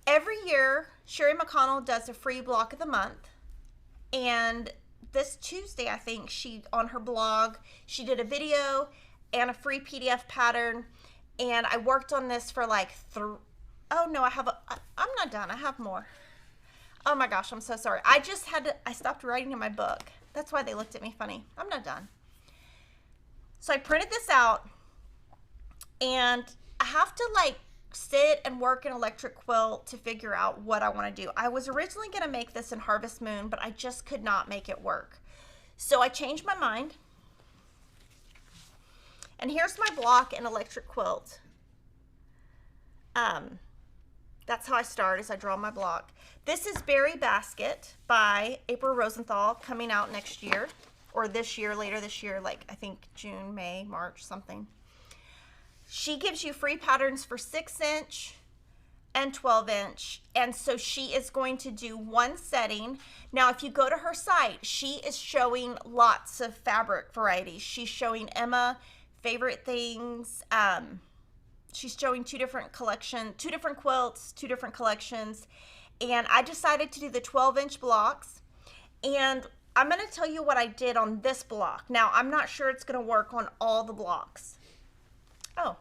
Every year, Sherry McConnell does a free block of the month. And this Tuesday, I think, on her blog, she did a video and a free PDF pattern. And I worked on this for like oh no, I'm not done. I have more. Oh my gosh, I'm so sorry. I stopped writing in my book. That's why they looked at me funny. I'm not done. So I printed this out, and I have to like sit and work an electric quilt to figure out what I want to do. I was originally going to make this in Harvest Moon, but I just could not make it work. So I changed my mind. And here's my block in electric quilt. That's how I start, is I draw my block. This is Berry Basket by April Rosenthal, coming out next year, or this year, later this year, like I think June, May, March, something. She gives you free patterns for 6-inch and 12-inch, and so she is going to do one setting. Now if you go to her site, she is showing lots of fabric varieties. She's showing Emma favorite things. She's showing two different quilts, 2 different collections, and I decided to do the 12-inch blocks. And I'm going to tell you what I did on this block. Now I'm not sure it's going to work on all the blocks. Oh,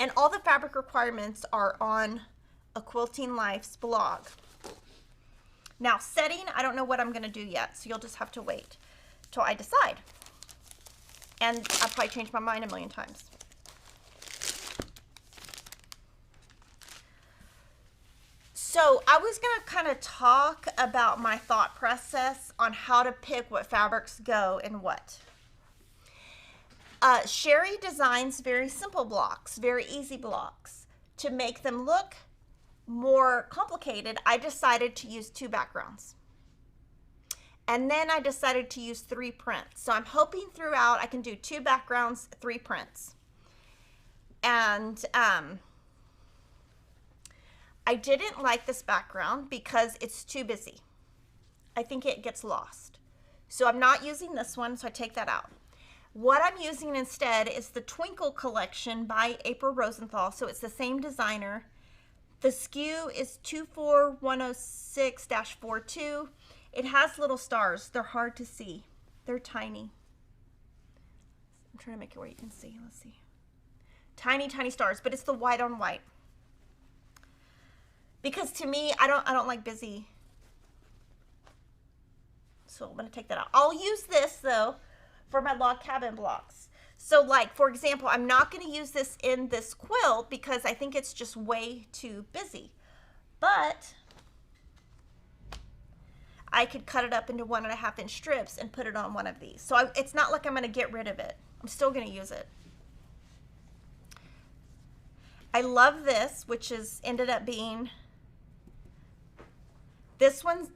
and all the fabric requirements are on a Quilting Life's blog. Now setting, I don't know what I'm gonna do yet, so you'll just have to wait till I decide. And I'll probably change my mind a million times. So I was gonna kind of talk about my thought process on how to pick what fabrics go and what. Sherry designs very simple blocks, very easy blocks. To make them look more complicated, I decided to use 2 backgrounds. And then I decided to use 3 prints. So I'm hoping throughout I can do 2 backgrounds, 3 prints. And I didn't like this background because it's too busy. I think it gets lost. So I'm not using this one, so I take that out. What I'm using instead is the Twinkle collection by April Rosenthal. So it's the same designer. The SKU is 24106-42. It has little stars. They're hard to see. They're tiny. I'm trying to make it where you can see. Let's see. Tiny, tiny stars, but it's the white on white. Because to me, I don't like busy. So I'm going to take that out. I'll use this though for my log cabin blocks. So like, for example, I'm not going to use this in this quilt because I think it's just way too busy. But I could cut it up into 1.5-inch strips and put it on one of these. So it's not like I'm going to get rid of it. I'm still going to use it. I love this, which is ended up being, this one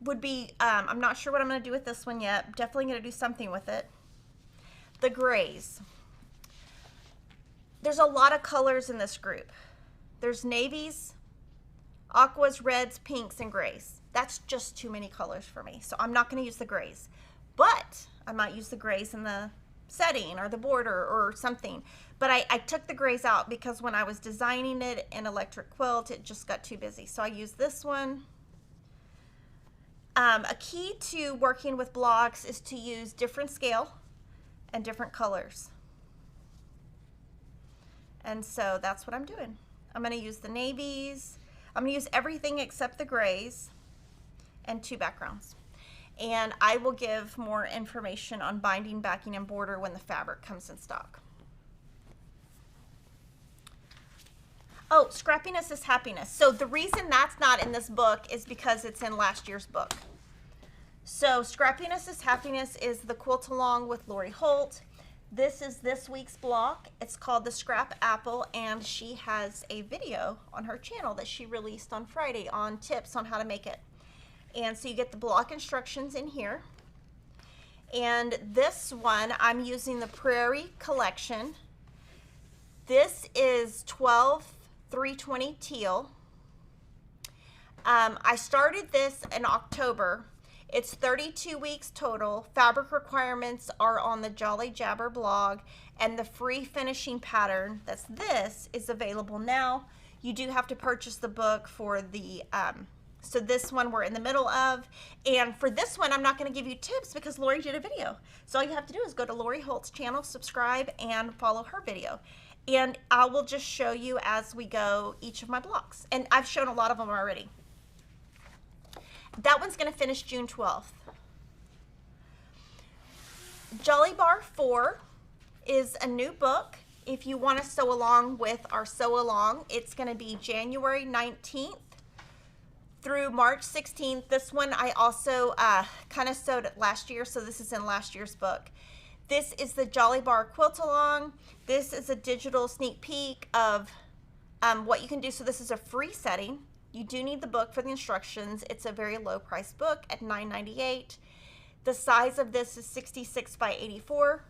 would be, I'm not sure what I'm going to do with this one yet. Definitely going to do something with it. The grays. There's a lot of colors in this group. There's navies, aquas, reds, pinks, and grays. That's just too many colors for me. So I'm not going to use the grays. But I might use the grays in the setting or the border or something. But I took the grays out because when I was designing it in electric quilt, it just got too busy. So I used this one. A key to working with blocks is to use different scale and different colors. And so that's what I'm doing. I'm going to use the navies. I'm going to use everything except the grays and 2 backgrounds. And I will give more information on binding, backing, and border when the fabric comes in stock. Oh, scrappiness is happiness. So the reason that's not in this book is because it's in last year's book. So Scrappiness is Happiness is the quilt along with Lori Holt. This is this week's block. It's called the Scrap Apple, and she has a video on her channel that she released on Friday on tips on how to make it. And so you get the block instructions in here. And this one, I'm using the Prairie collection. This is 12/320 teal. I started this in October. It's 32 weeks total. Fabric requirements are on the Jolly Jabber blog, and the free finishing pattern, that's this, is available now. You do have to purchase the book for the, so this one we're in the middle of. And for this one, I'm not going to give you tips because Lori did a video. So all you have to do is go to Lori Holt's channel, subscribe, and follow her video. And I will just show you as we go each of my blocks. And I've shown a lot of them already. That one's going to finish June 12th. Jolly Bar 4 is a new book. If you want to sew along with our sew along, it's going to be January 19th through March 16th. This one I also kind of sewed it last year, so this is in last year's book. This is the Jolly Bar Quilt Along. This is a digital sneak peek of what you can do. So this is a free setting. You do need the book for the instructions. It's a very low price book at $9.98. The size of this is 66 by 84.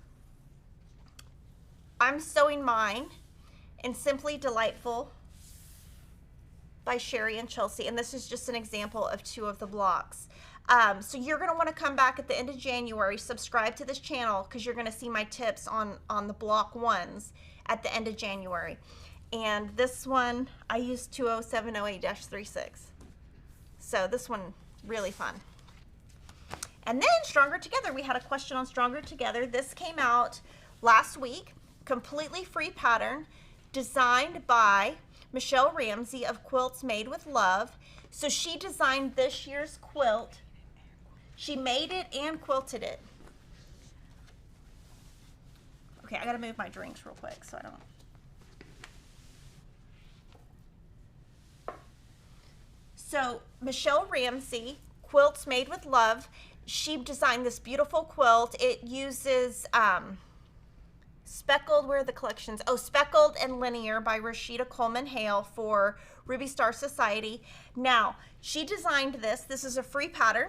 I'm sewing mine in Simply Delightful by Sherry and Chelsea, and this is just an example of 2 of the blocks. So you're going to want to come back at the end of January, subscribe to this channel, because you're going to see my tips on the block 1s at the end of January. And this one, I used 20708-36. So this one, really fun. And then Stronger Together, we had a question on Stronger Together. This came out last week, completely free pattern, designed by Michelle Ramsey of Quilts Made with Love. So she designed this year's quilt. She made it and quilted it. Okay, I gotta move my drinks real quick so I don't. So Michelle Ramsey, Quilts Made with Love, she designed this beautiful quilt. It uses Speckled, where are the collections? Oh, Speckled and Linear by Rashida Coleman Hale for Ruby Star Society. Now, she designed this. This is a free pattern,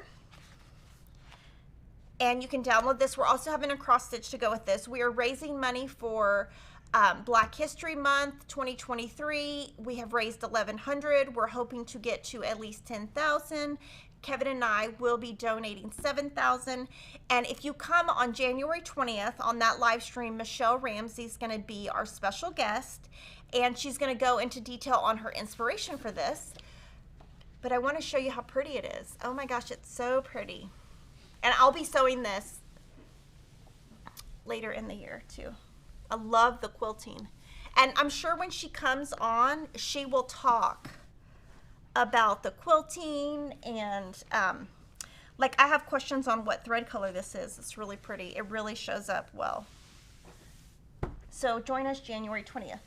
and you can download this. We're also having a cross stitch to go with this. We are raising money for Black History Month 2023. We have raised $1,100. We're hoping to get to at least $10,000. Kevin and I will be donating $7,000. And if you come on January 20th on that live stream, Michelle Ramsey is going to be our special guest, and she's going to go into detail on her inspiration for this. But I want to show you how pretty it is. Oh my gosh, it's so pretty. And I'll be sewing this later in the year too. I love the quilting. And I'm sure when she comes on, she will talk about the quilting, and like I have questions on what thread color this is. It's really pretty. It really shows up well. So join us January 20th.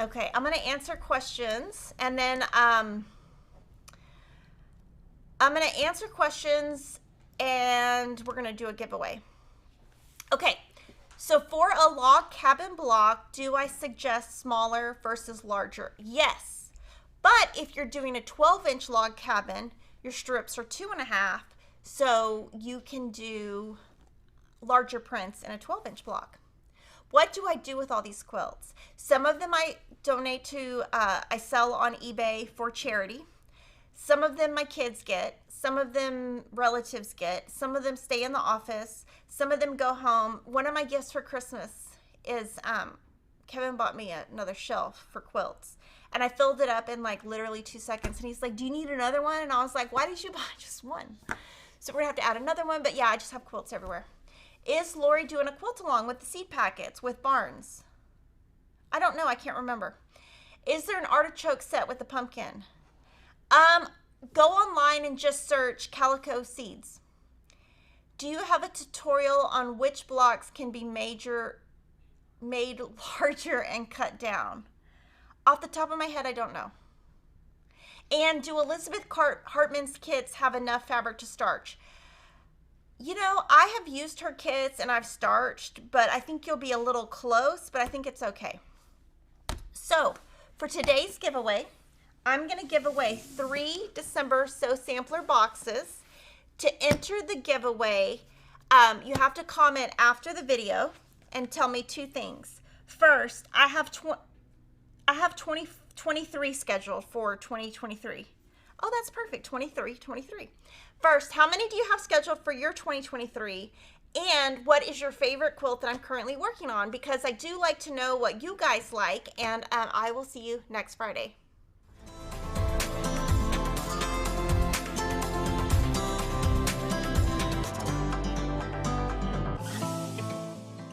Okay, I'm going to answer questions, and then I'm going to answer questions, and we're going to do a giveaway. Okay, so for a log cabin block, do I suggest smaller versus larger? Yes, but if you're doing a 12-inch log cabin, your strips are 2.5, so you can do larger prints in a 12-inch block. What do I do with all these quilts? Some of them I donate to, I sell on eBay for charity. Some of them my kids get. Some of them relatives get. Some of them stay in the office. Some of them go home. One of my gifts for Christmas is Kevin bought me another shelf for quilts. And I filled it up in like literally 2 seconds. And he's like, do you need another one? And I was like, why did you buy just one? So we're going to have to add another one. But yeah, I just have quilts everywhere. Is Lori doing a quilt along with the seed packets with Barnes? I don't know. I can't remember. Is there an artichoke set with the pumpkin? Go online and just search Calico seeds. Do you have a tutorial on which blocks can be made larger and cut down? Off the top of my head, I don't know. And do Elizabeth Hartman's kits have enough fabric to starch? You know, I have used her kits and I've starched, but I think you'll be a little close, but I think it's okay. So for today's giveaway, I'm going to give away 3 December Sew Sampler boxes. To enter the giveaway, you have to comment after the video and tell me 2 things. First, I have 23 scheduled for 2023. Oh, that's perfect. 23. First, how many do you have scheduled for your 2023? And what is your favorite quilt that I'm currently working on? Because I do like to know what you guys like, and I will see you next Friday.